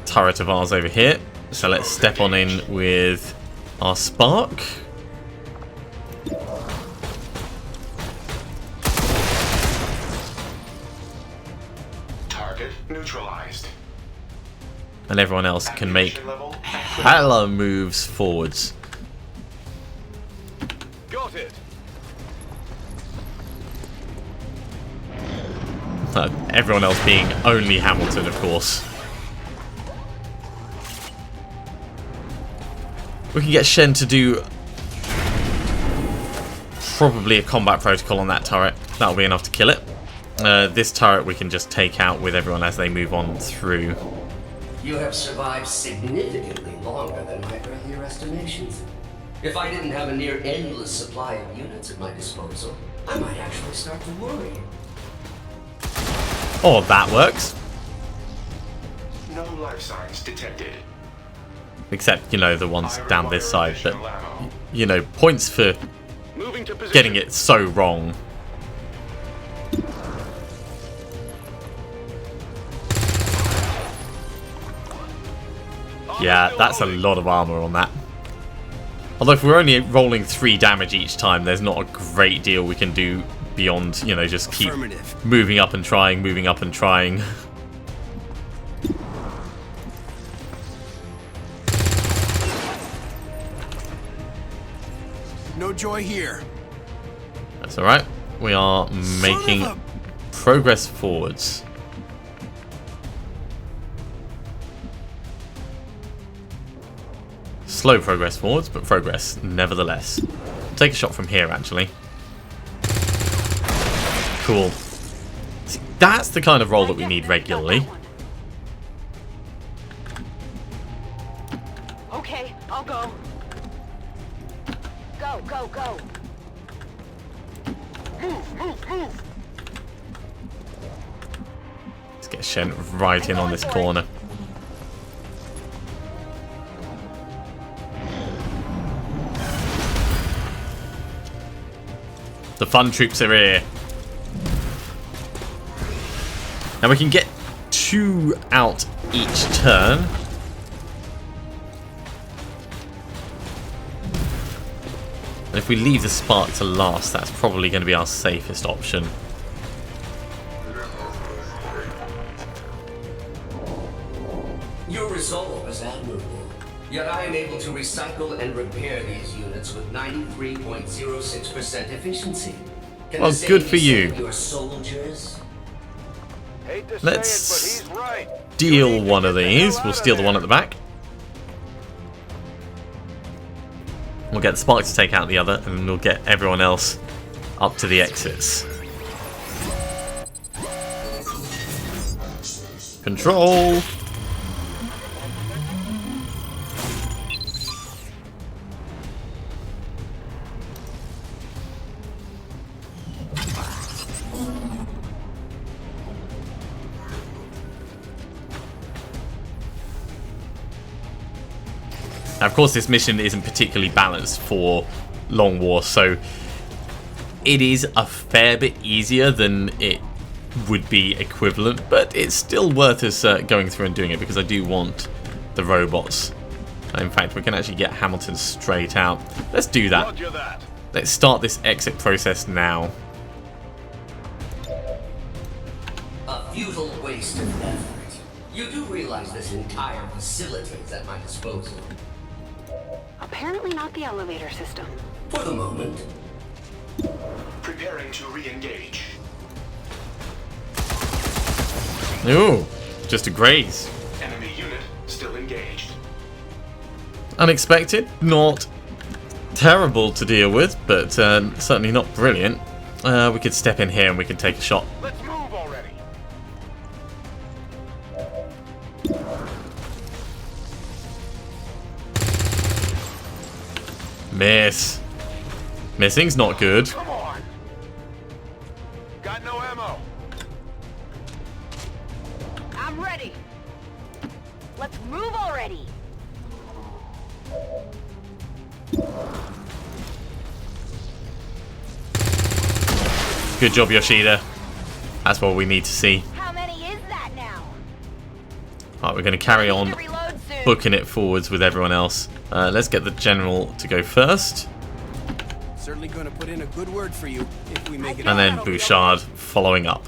turret of ours over here. So let's step on in with our spark. Target neutralized. And everyone else can make Activation level hella moves forwards. Got it. Everyone else being only Hamilton, of course. We can get Shen to do probably a combat protocol on that turret. That'll be enough to kill it. This turret we can just take out with everyone as they move on through. You have survived significantly longer than my earlier estimations. If I didn't have a near endless supply of units at my disposal, I might actually start to worry. Oh, that works. no life signs detected. Except, you know, the ones I down this require side. But, additional ammo. you know, points for Moving to position. getting it so wrong. Yeah, that's a lot of armor on that. Although if we're only rolling 3 damage each time, there's not a great deal we can do beyond, you know, just keep Affirmative. moving up and trying, moving up and trying. No joy here. That's alright. We are making Son of progress forwards. Slow progress forwards, but progress nevertheless. Take a shot from here, actually. Cool. See, that's the kind of roll that we need regularly. Okay, I'll go. Go, go, go. Move. Let's get Shen right in on this corner. The fun troops are here. Now we can get 2 out each turn. And if we leave the spark to last, that's probably going to be our safest option. Your resolve is admirable, yet I am able to recycle and repair these units with 93.06% efficiency. Can Well, the same good for be said you. of your soldiers? Hate to Let's say it, but he's right. Steal You need to one of get the these. hell We'll out steal of the one there. at the back. We'll get the spark to take out the other, and then we'll get everyone else up to the exits. Control! Now, of course, this mission isn't particularly balanced for Long War, so it is a fair bit easier than it would be equivalent, but it's still worth us going through and doing it because I do want the robots. In fact, we can actually get Hamilton straight out. Let's do that. Roger that. Let's start this exit process now. A futile waste of effort. You do realize this entire facility is at my disposal. Apparently not the elevator system. For the moment. Preparing to re-engage. Ooh, just a graze. Enemy unit still engaged. Unexpected, not terrible to deal with, but certainly not brilliant. We could step in here and we can take a shot. Let's move already. Miss. Missing's not good. Come on. Got no ammo. I'm ready. Let's move already. Good job, Yoshida. That's what we need to see. How many is that now? Alright, we're going to carry on Reload soon. booking it forwards with everyone else. Let's get the general to go first, Certainly going to put in a good word for you if we make it. and then Bouchard following up.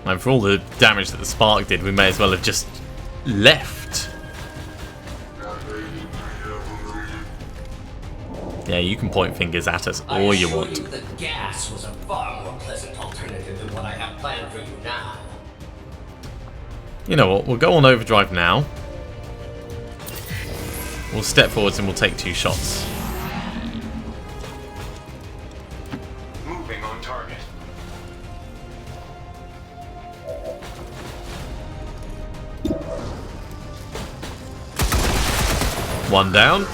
And for all the damage that the spark did, we may as well have just left. Yeah, you can point fingers at us all you want. I assure you the gas was a far more pleasant alternative than what I have planned for you now. You know what, we'll go on overdrive now. We'll step forwards and we'll take 2 shots. Moving on target. One down.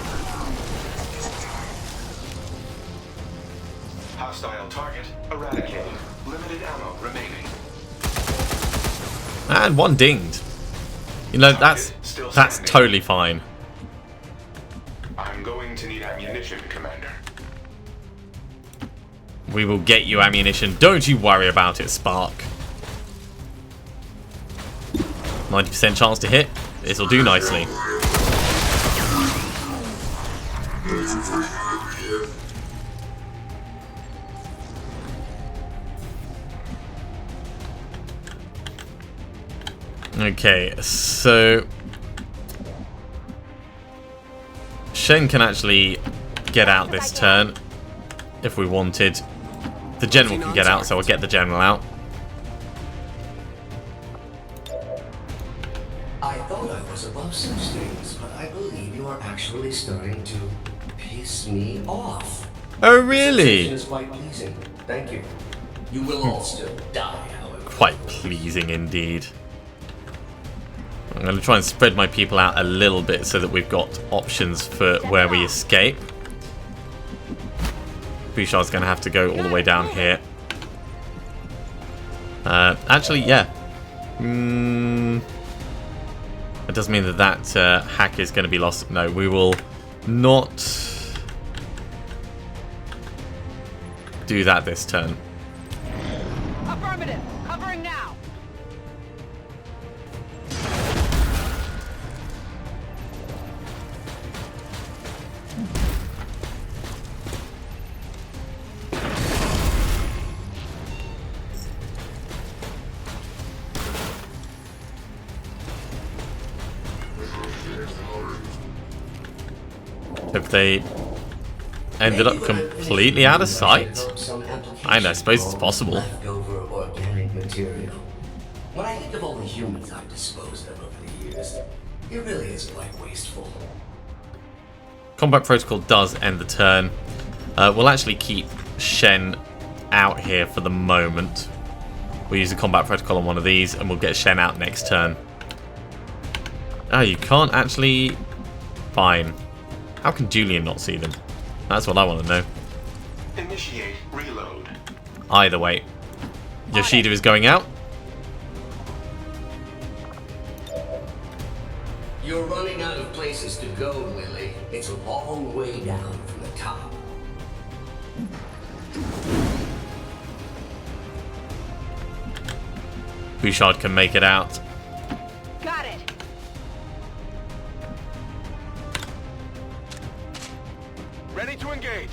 Hostile target eradicated. Limited ammo remaining. And 1 dinged. You know, that's totally fine. I'm going to need ammunition, Commander. We will get you ammunition. Don't you worry about it, Spark. 90% chance to hit. This'll do nicely. Okay, so Shen can actually get out this turn if we wanted. The general can get out, so I'll get the general out. I thought I was above such things, but I believe you are actually starting to piss me off. Oh, The really? sensation is quite pleasing. Thank you. You will all still die, however. Quite pleasing indeed. I'm going to try and spread my people out a little bit so that we've got options for where we escape. Bouchard's going to have to go all the way down here. Actually, yeah. It does mean that that hack is going to be lost. No, we will not do that this turn. Affirmative. Covering now. If they ended up completely out of sight, I suppose it's possible. Leftover organic material. When I think of all the humans I've disposed of over the years, it really is quite wasteful. Combat protocol does end the turn. We'll actually keep Shen out here for the moment. We'll use the combat protocol on one of these and we'll get Shen out next turn. Oh, you can't actually... Fine. How can Julian not see them? That's what I want to know. Initiate reload. Either way. Yoshida is going out. You're running out of places to go, Lily. It's a long way down from the top. Bouchard can make it out. Got it. Ready to engage.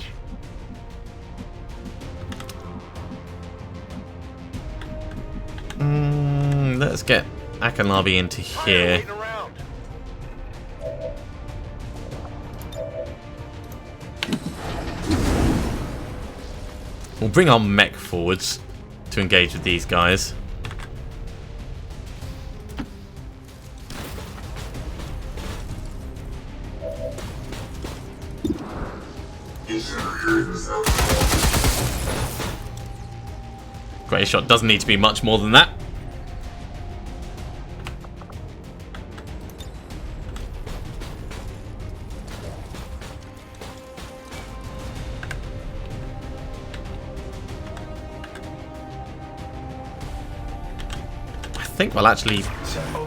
Let's get Akinlabi into here. Waiting around. We'll bring our mech forwards to engage with these guys. Great shot doesn't need to be much more than that. I think we'll actually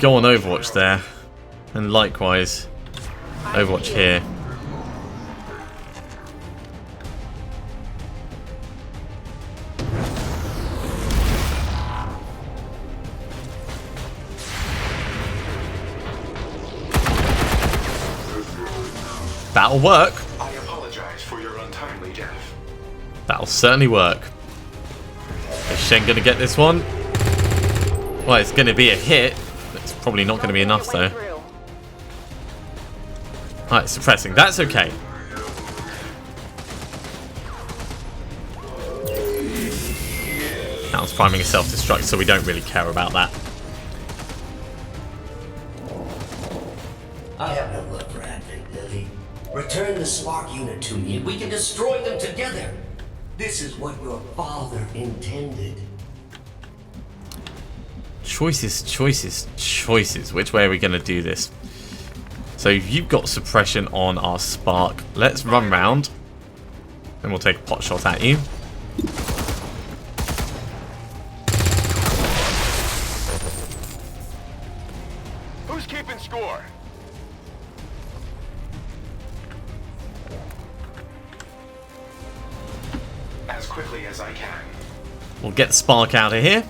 go on Overwatch there, and likewise Overwatch here. That'll work. I apologize for your untimely death. That'll certainly work. Is Shen gonna get this one? Well, it's gonna be a hit. It's probably not gonna be enough though. Alright, suppressing. That's okay. Now it's priming a self-destruct, so we don't really care about that. I have no love for Advent, Lily. Return the spark unit to me and we can destroy them together. This is what your father intended. Choices, choices, choices. Which way are we going to do this? So you've got suppression on our spark. Let's run round. And we'll take a pot shot at you. Who's keeping score? As quickly as I can. We'll get the spark out of here.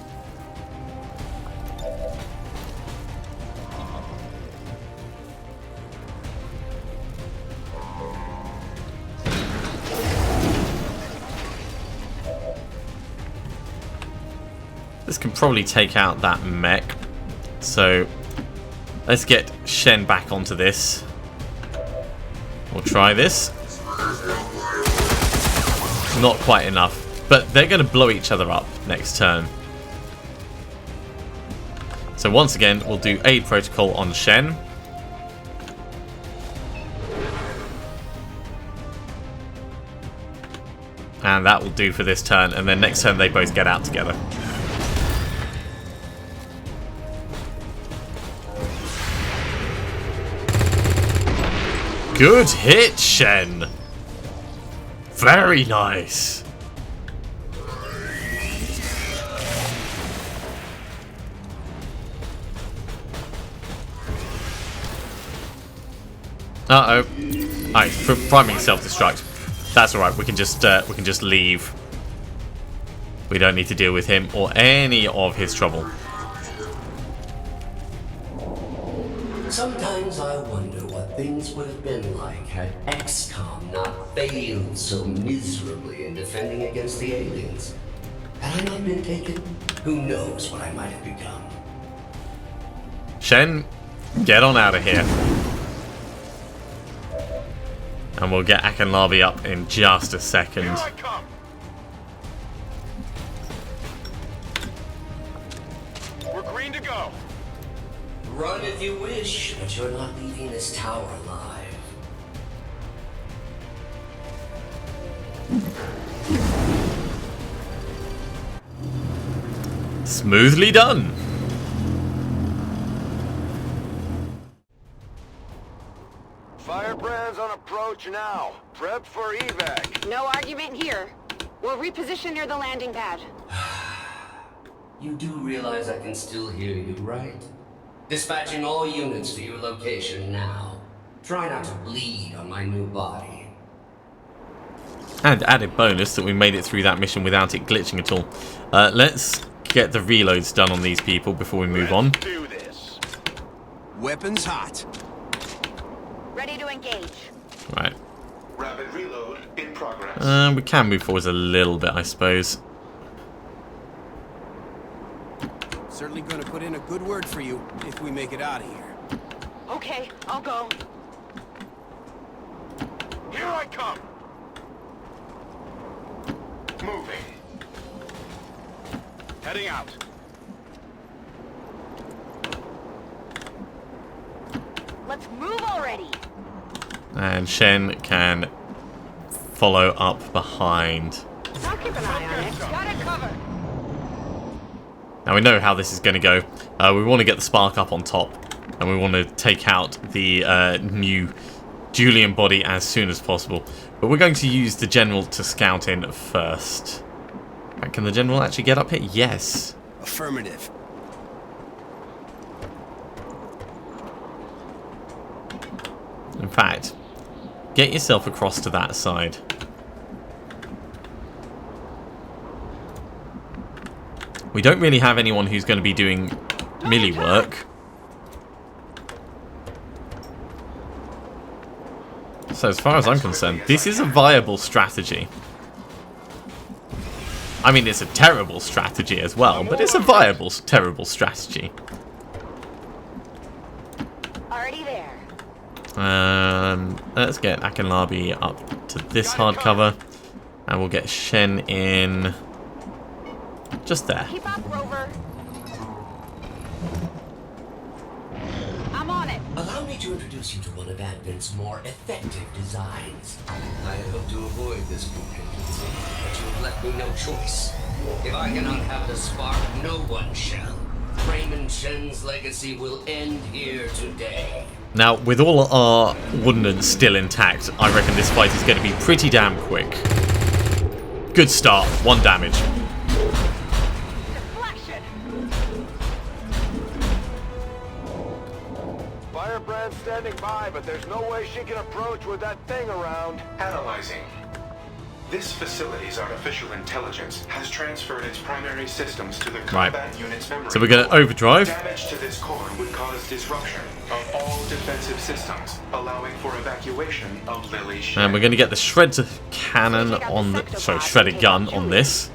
This can probably take out that mech. So let's get Shen back onto this. We'll try this. Not quite enough, but they're going to blow each other up next turn. So once again, we'll do aid protocol on Shen. And that will do for this turn, and then next turn they both get out together. Good hit, Shen! Very nice! Uh-oh. Alright, priming self-destruct. That's alright, we can just leave. We don't need to deal with him or any of his trouble. Sometimes I wonder what things would have been like had XCom not failed so miserably in defending against the aliens. Had I not been taken, who knows what I might have become. Shen, get on out of here. And we'll get Akinlabi up in just a second. Here I come. We're green to go. Run if you wish, but you're not leaving this tower alive. Smoothly done. Firebrands on approach now. Prep for evac. No argument here. We'll reposition near the landing pad. You do realize I can still hear you, right? Dispatching all units to your location now. Try not to bleed on my new body. And added bonus that we made it through that mission without it glitching at all. Let's get the reloads done on these people before we move on. Do this. Weapons hot. Ready to engage. Right. Rapid reload in progress. We can move forwards a little bit, I suppose. Certainly gonna put in a good word for you if we make it out of here. Okay, I'll go. Here I come. Moving. Heading out. Let's move already. And Shen can follow up behind. I'll keep an eye on it. Got it covered. Now we know how this is going to go. We want to get the spark up on top, and we want to take out the new Julian body as soon as possible. But we're going to use the general to scout in first. Can the general actually get up here? Yes. Affirmative. In fact, get yourself across to that side. We don't really have anyone who's going to be doing melee work. So as far as I'm concerned, this is a viable strategy. I mean, it's a terrible strategy as well, but it's a viable, terrible strategy. Already there. Let's get Akinlabi up to this hardcover, and we'll get Shen in just there. Keep up, Rover. I'm on it. Allow me to introduce you to one of Advent's more effective designs. I hope to avoid this contingency, but you've left me no choice. If I cannot have the spark, no one shall. Raymond Shen's legacy will end here today. Now, with all our ordnance still intact, I reckon this fight is going to be pretty damn quick. Good start, 1 damage. Deflection. Firebrand's standing by, but there's no way she can approach with that thing around. Analyzing. This facility's artificial intelligence has transferred its primary systems to the combat unit's memory. So we're going to overdrive. Damage to this core would cause disruption of all defensive systems, allowing for evacuation of Lily Shen. And we're going to get the shredder cannon on the... Sorry, shredder gun on this.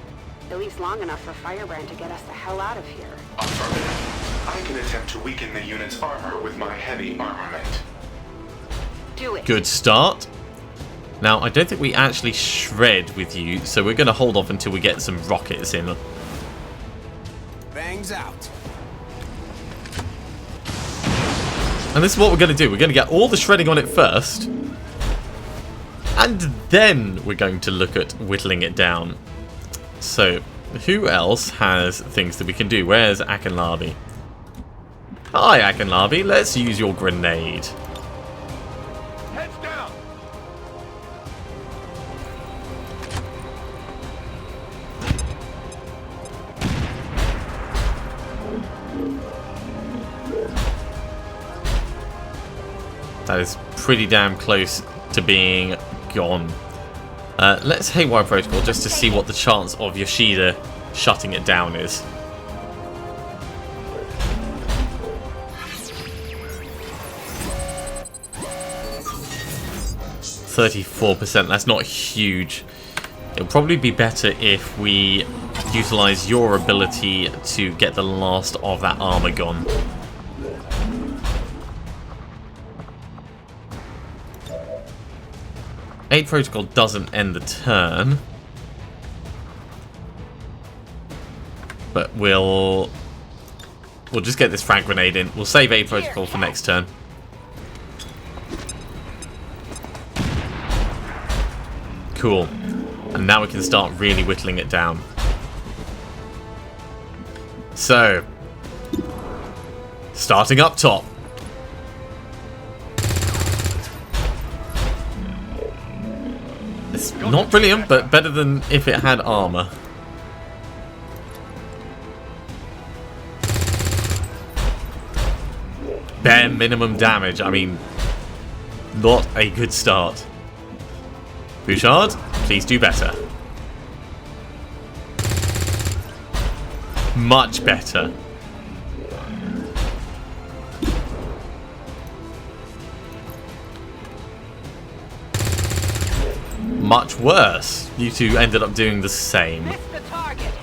At least long enough for Firebrand to get us the hell out of here. Affirmative. I can attempt to weaken the unit's armor with my heavy armament. Do it. Good start. Now, I don't think we actually shred with you, so we're going to hold off until we get some rockets in. Bangs out. And this is what we're going to do. We're going to get all the shredding on it first. And then we're going to look at whittling it down. So, who else has things that we can do? Where's Akinlabi? Hi, Akinlabi. Let's use your grenade. Heads down. That is pretty damn close to being gone. Let's Haywire Protocol just to see what the chance of Yoshida shutting it down is. 34%, that's not huge. It'll probably be better if we utilize your ability to get the last of that armor gone. Aid Protocol doesn't end the turn, but we'll just get this frag grenade in. We'll save Aid Protocol for next turn. Cool. And now we can start really whittling it down. So, starting up top. It's not brilliant, but better than if it had armor. bare minimum damage. I mean, not a good start. Bouchard, please do better. Much better. Much worse. You two ended up doing the same. Missed the target.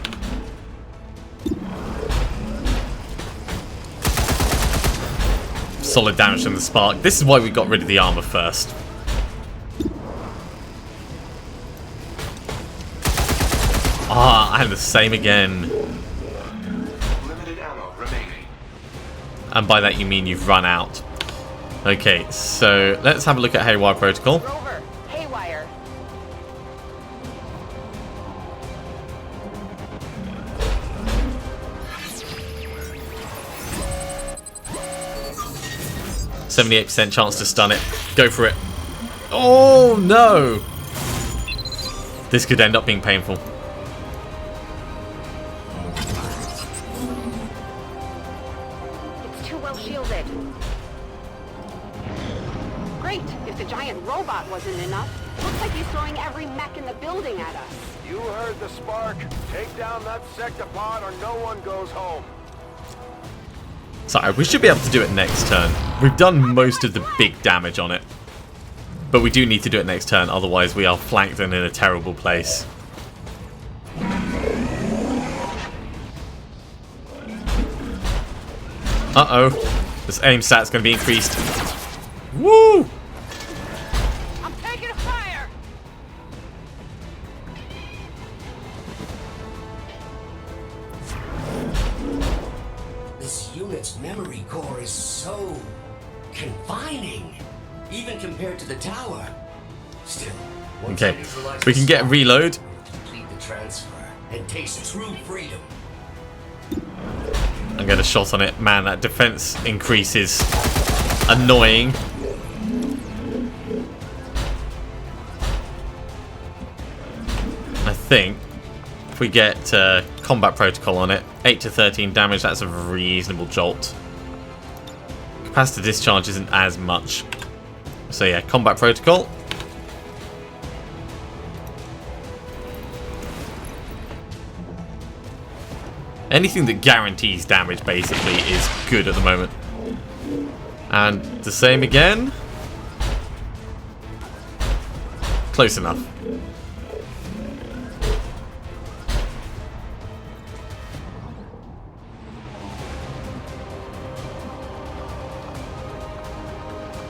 Solid damage from the spark. This is why we got rid of the armor first. Ah, and the same again. Limited ammo remaining. And by that you mean you've run out. Okay, so let's have a look at Haywire Protocol. Rover, haywire. %78 chance to stun it. Go for it. Oh no! This could end up being painful. It's too well shielded. Great. If the giant robot wasn't enough, looks like he's throwing every mech in the building at us. You heard the spark. Take down that sectopod or no one goes home. Sorry, we should be able to do it next turn. We've done most of the big damage on it. But we do need to do it next turn, otherwise we are flanked and in a terrible place. Uh-oh. This aim stat's going to be increased. Woo! I'm taking fire! This unit's memory core is so confining, even compared to the tower. Still, once I Okay, neutralize we the can get spark, reload. we'll complete the transfer and taste true freedom. I get a shot on it. Man, that defense increase is annoying. I think if we get combat protocol on it, 8 to 13 damage, that's a reasonable jolt. Capacity discharge isn't as much. So yeah, combat protocol. Anything that guarantees damage basically is good at the moment. And the same again. Close enough.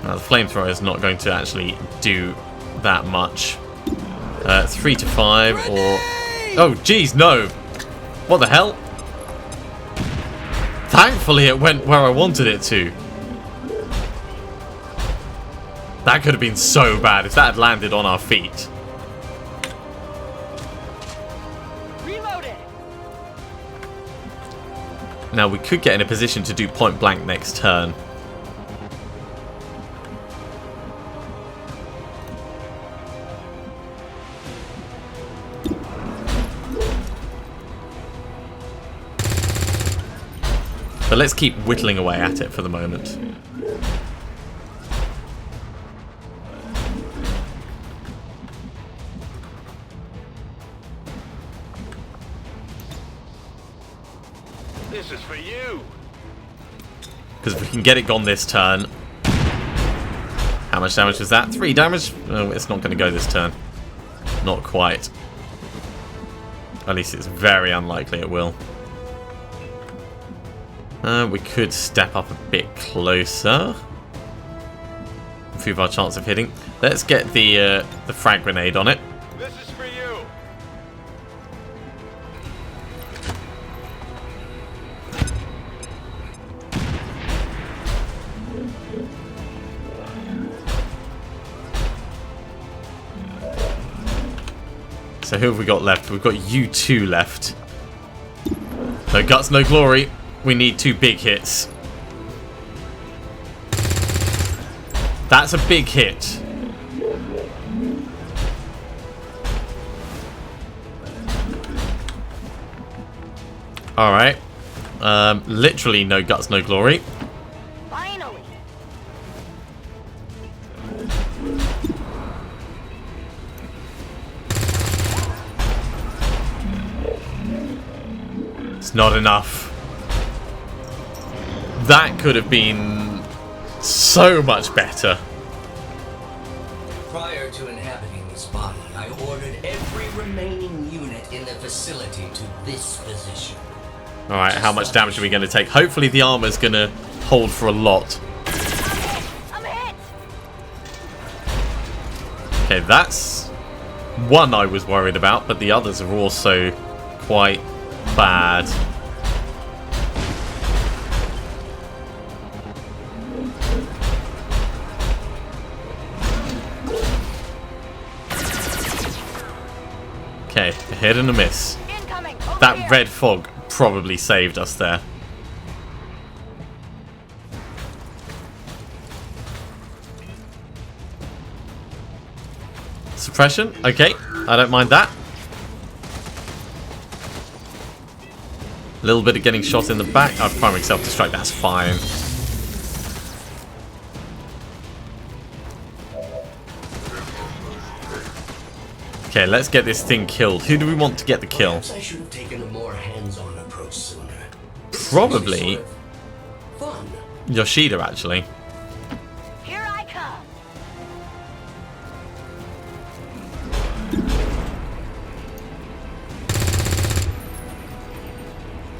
Now the flamethrower is not going to actually do that much. 3 to 5 or... Oh geez, no! What the hell? Thankfully it went where I wanted it to. That could have been so bad if that had landed on our feet. Reloaded! Now we could get in a position to do point blank next turn. But let's keep whittling away at it for the moment. This is for you. Because if we can get it gone this turn... How much damage was that? 3 damage? Oh, it's not going to go this turn. Not quite. At least it's very unlikely it will. We could step up a bit closer. Improve our chance of hitting. Let's get the frag grenade on it. This is for you. So who have we got left? We've got you two left. No guts, no glory. We need 2 big hits. That's a big hit. Alright. Literally no guts, no glory. Finally! It's not enough. That could have been so much better. Prior to inhabiting this body, I ordered every remaining unit in the facility to this position. Alright, how much damage are we going to take? Hopefully the armor's going to hold for a lot. I'm hit! Okay, that's one I was worried about, but the others are also quite bad. Okay, a hit and a miss. Incoming! That red fog probably saved us there. Suppression? Okay, I don't mind that. A little bit of getting shot in the back. I've primary self-destruct, that's fine. Okay, let's get this thing killed. Who do we want to get the kill? Perhaps I should have taken a more hands-on approach sooner. Probably Fun. Yoshida, actually. Here I come!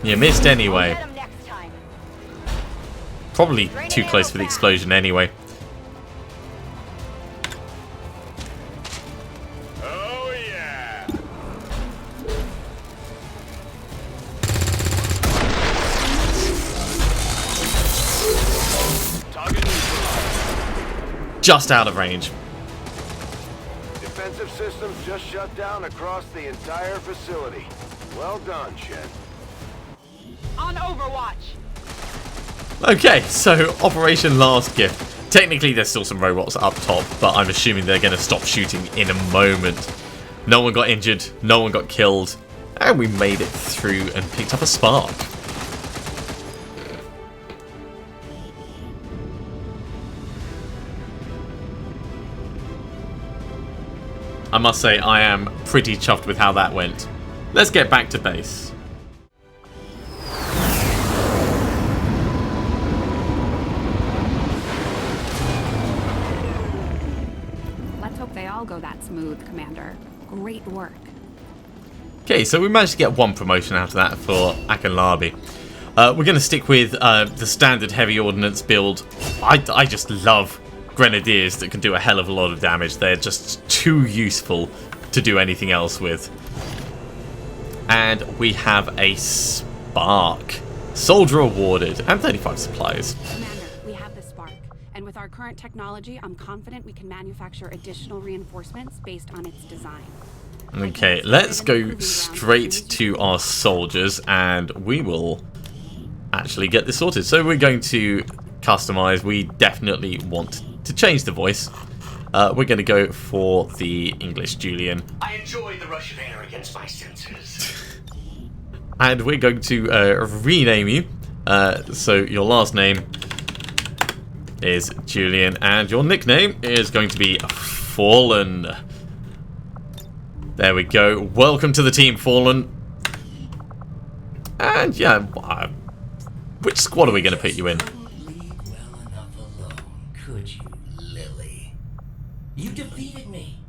You missed anyway. Get him next time. Probably too close for the explosion anyway. Oh yeah! Target neutralized. Just out of range. Defensive systems just shut down across the entire facility. Well done, Shen. On Overwatch! Okay, so Operation Last Gift. Technically there's still some robots up top, but I'm assuming they're going to stop shooting in a moment. No one got injured, no one got killed, and we made it through and picked up a spark. I must say, I am pretty chuffed with how that went. Let's get back to base. Let's hope they all go that smooth, Commander. Great work. Okay, so we managed to get one promotion out of that for Akinlabi. We're going to stick with the standard heavy ordnance build. I just love grenadiers that can do a hell of a lot of damage. They're just too useful to do anything else with. And we have a spark. Soldier awarded and 35 supplies. Commander, we have the spark. And with our current technology, I'm confident we can manufacture additional reinforcements based on its design. Okay, let's go straight to our soldiers and we will actually get this sorted. So we're going to customize. We definitely want to change the voice. We're going to go for the English Julian. I enjoy the rush of air against my senses. And we're going to rename you. So your last name is Julian and your nickname is going to be Fallen. There we go. Welcome to the team, Fallen. And yeah, which squad are we going to put you in? Leave well enough alone, could you, Lily? You defeated me.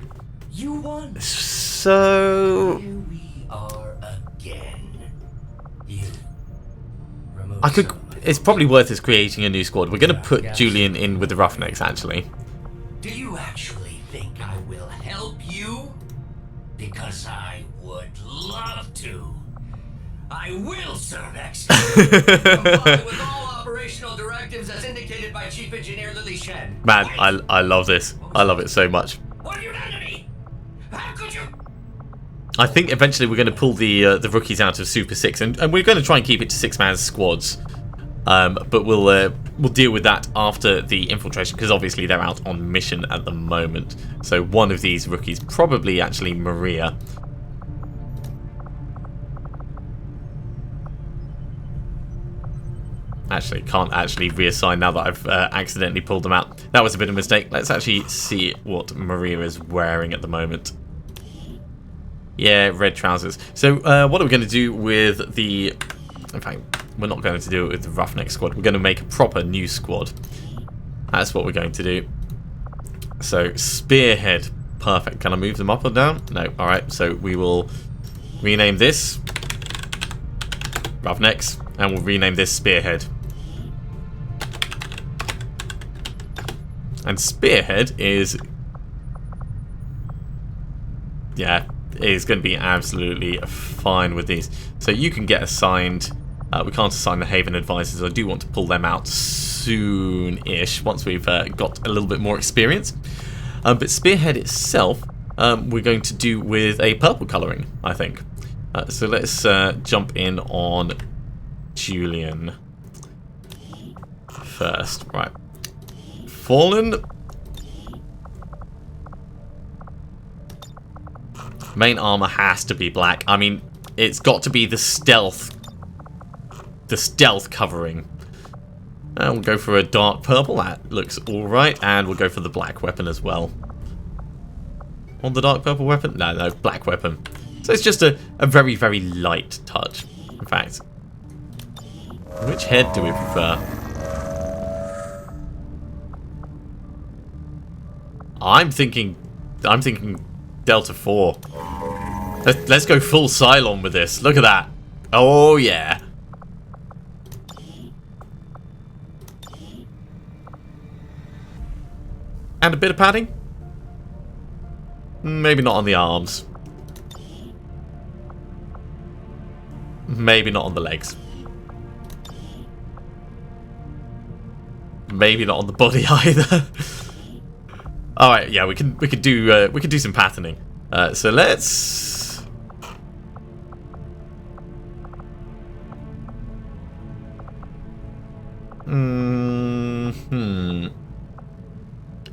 You won. So Here we are again. You remove I could. somebody. It's probably worth us creating a new squad. We're going to put Yeah. Julian in with the Roughnecks, actually. Do you actually think I will help you? Because I would love to. I will serve XCom. Comply with all operational directives as indicated by Chief Engineer Lily Shen. Man, Wait, I love this. I love it so much. what have you done to me? How could you? I think eventually we're going to pull the rookies out of Super 6, and we're going to try and keep it to 6-man squads. But we'll deal with that after the infiltration, because obviously they're out on mission at the moment. So one of these rookies, probably actually Maria. Actually, can't actually reassign now that I've accidentally pulled them out. That was a bit of a mistake. Let's actually see what Maria is wearing at the moment. Yeah, red trousers. So what are we going to do with the In fact, we're not going to do it with the Roughneck squad. We're going to make a proper new squad. That's what we're going to do. So, Spearhead. Perfect. Can I move them up or down? No. Alright, so we will rename this Roughnecks, and we'll rename this Spearhead. And Spearhead is... yeah, is going to be absolutely fine with these. So you can get assigned... we can't assign the Haven Advisors. I do want to pull them out soon-ish, once we've got a little bit more experience. But Spearhead itself, we're going to do with a purple colouring, I think. So let's jump in on Julian first. Right. Fallen. Main armor has to be black. I mean, it's got to be the stealth covering. And we'll go for a dark purple. That looks alright. And we'll go for the black weapon as well. On the dark purple weapon? No, black weapon. So it's just a very, very light touch. In fact, which head do we prefer? I'm thinking Delta 4. Let's go full Cylon with this. Look at that. Oh, yeah. And a bit of padding? Maybe not on the arms. Maybe not on the legs. Maybe not on the body either. All right, yeah, we could do some patterning. So let's.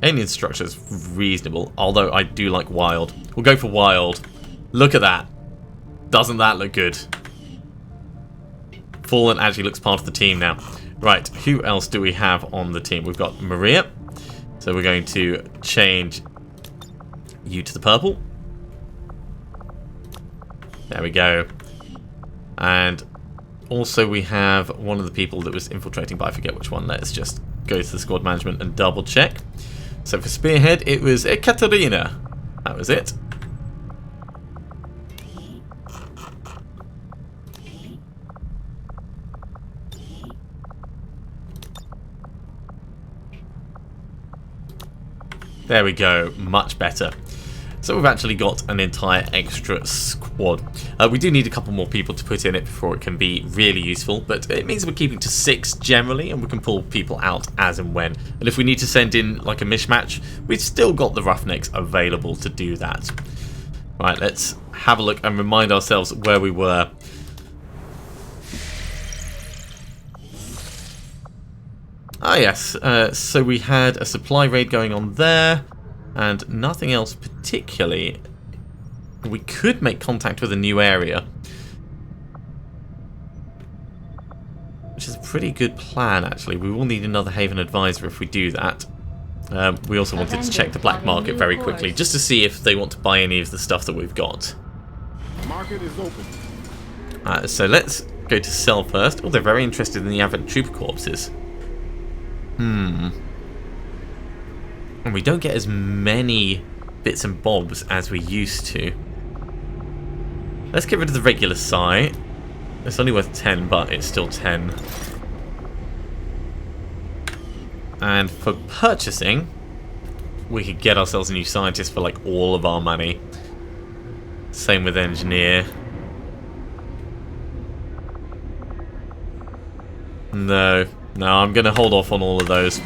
Alien structure is reasonable, although I do like wild. We'll go for wild. Look at that. Doesn't that look good? Fallen actually looks part of the team now. Right, who else do we have on the team? We've got Maria. So we're going to change you to the purple. There we go. And also we have one of the people that was infiltrating, but I forget which one. Let's just go to the squad management and double check. So for Spearhead, it was Ekaterina. That was it. There we go, much better. So we've actually got an entire extra squad. We do need a couple more people to put in it before it can be really useful, but it means we're keeping to 6 generally, and we can pull people out as and when. And if we need to send in like a mismatch, we've still got the Roughnecks available to do that. Right, let's have a look and remind ourselves where we were. Ah yes, so we had a supply raid going on there, and nothing else particularly. We could make contact with a new area, which is a pretty good plan actually. We will need another Haven Advisor if we do that. We also wanted to check the black market very quickly, just to see if they want to buy any of the stuff that we've got. Market is open. So let's go to sell first. Oh, they're very interested in the Advent Trooper corpses. And we don't get as many bits and bobs as we used to. Let's get rid of the regular Psi. It's only worth 10, but it's still 10. And for purchasing, we could get ourselves a new scientist for like all of our money. Same with engineer. No, I'm going to hold off on all of those.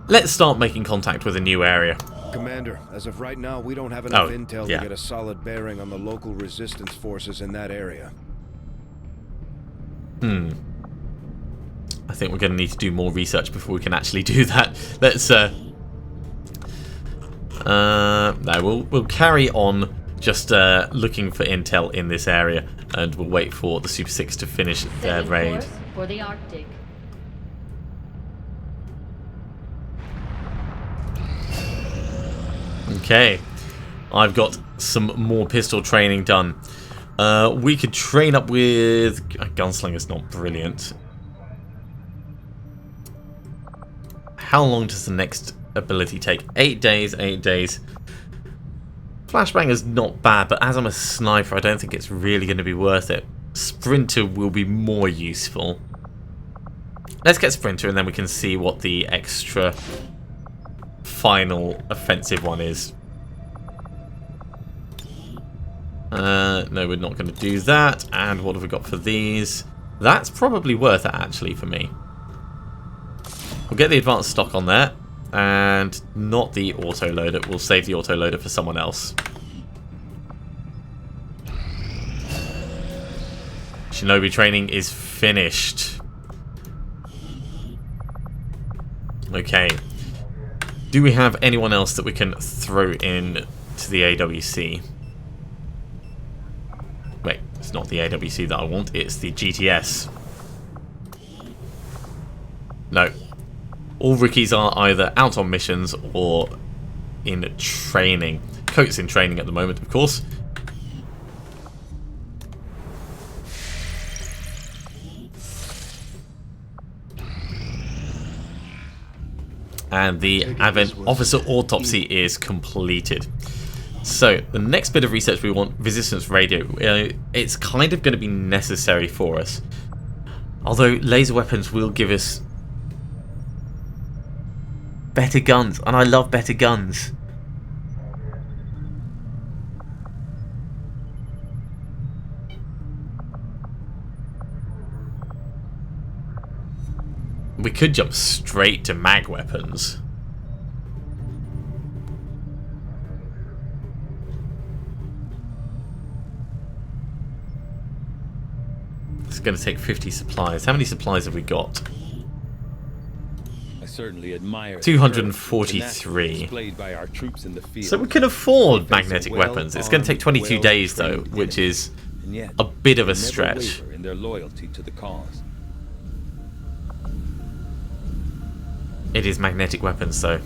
Let's start making contact with a new area. Commander, as of right now, we don't have enough intel to get a solid bearing on the local resistance forces in that area. I think we're going to need to do more research before we can actually do that. Let's no, we'll carry on just looking for intel in this area, and we'll wait for the Super 6 to finish their raid. For the Arctic. Okay, I've got some more pistol training done. We could train up with... Gunslinger's not brilliant. How long does the next ability take? 8 days, 8 days. Flashbanger's not bad, but as I'm a sniper, I don't think it's really going to be worth it. Sprinter will be more useful. Let's get Sprinter, and then we can see what the extra final offensive one is. No, we're not going to do that. And what have we got for these? That's probably worth it, actually, for me. We'll get the advanced stock on there. And not the autoloader. We'll save the autoloader for someone else. Shinobi training is finished. Okay. Do we have anyone else that we can throw in to the AWC? Wait, it's not the AWC that I want. It's the GTS. No. All rookies are either out on missions or in training. Coate's in training at the moment, of course. And the Advent Officer Autopsy is completed. So, the next bit of research we want, Resistance Radio. It's kind of going to be necessary for us. Although laser weapons will give us better guns, and I love better guns. We could jump straight to mag weapons. It's going to take 50 supplies. How many supplies have we got? I certainly admire 243. by our troops in the field. So we can afford magnetic weapons. It's going to take 22 days though, which is a bit of a stretch. In their loyalty to the cause. It is magnetic weapons though.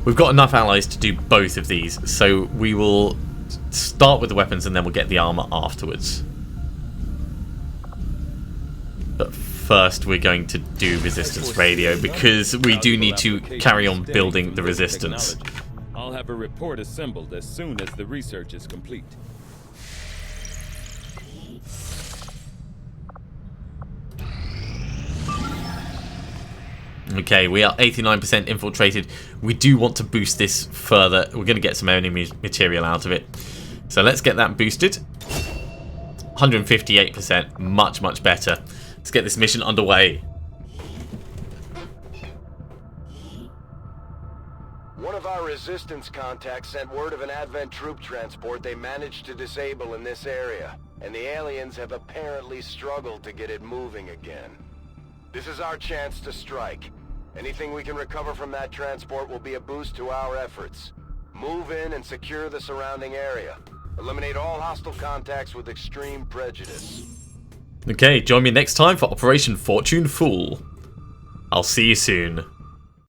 We've got enough allies to do both of these, so we will start with the weapons and then we'll get the armor afterwards. But first we're going to do Resistance Radio because we do need to carry on building the Resistance. I'll have a report assembled as soon as the research is complete. Okay, we are 89% infiltrated. We do want to boost this further. We're going to get some enemy material out of it. So let's get that boosted. 158%. Much, much better. Let's get this mission underway. One of our resistance contacts sent word of an Advent troop transport they managed to disable in this area. And the aliens have apparently struggled to get it moving again. This is our chance to strike. Anything we can recover from that transport will be a boost to our efforts. Move in and secure the surrounding area. Eliminate all hostile contacts with extreme prejudice. Okay, join me next time for Operation Fortune Fool. I'll see you soon.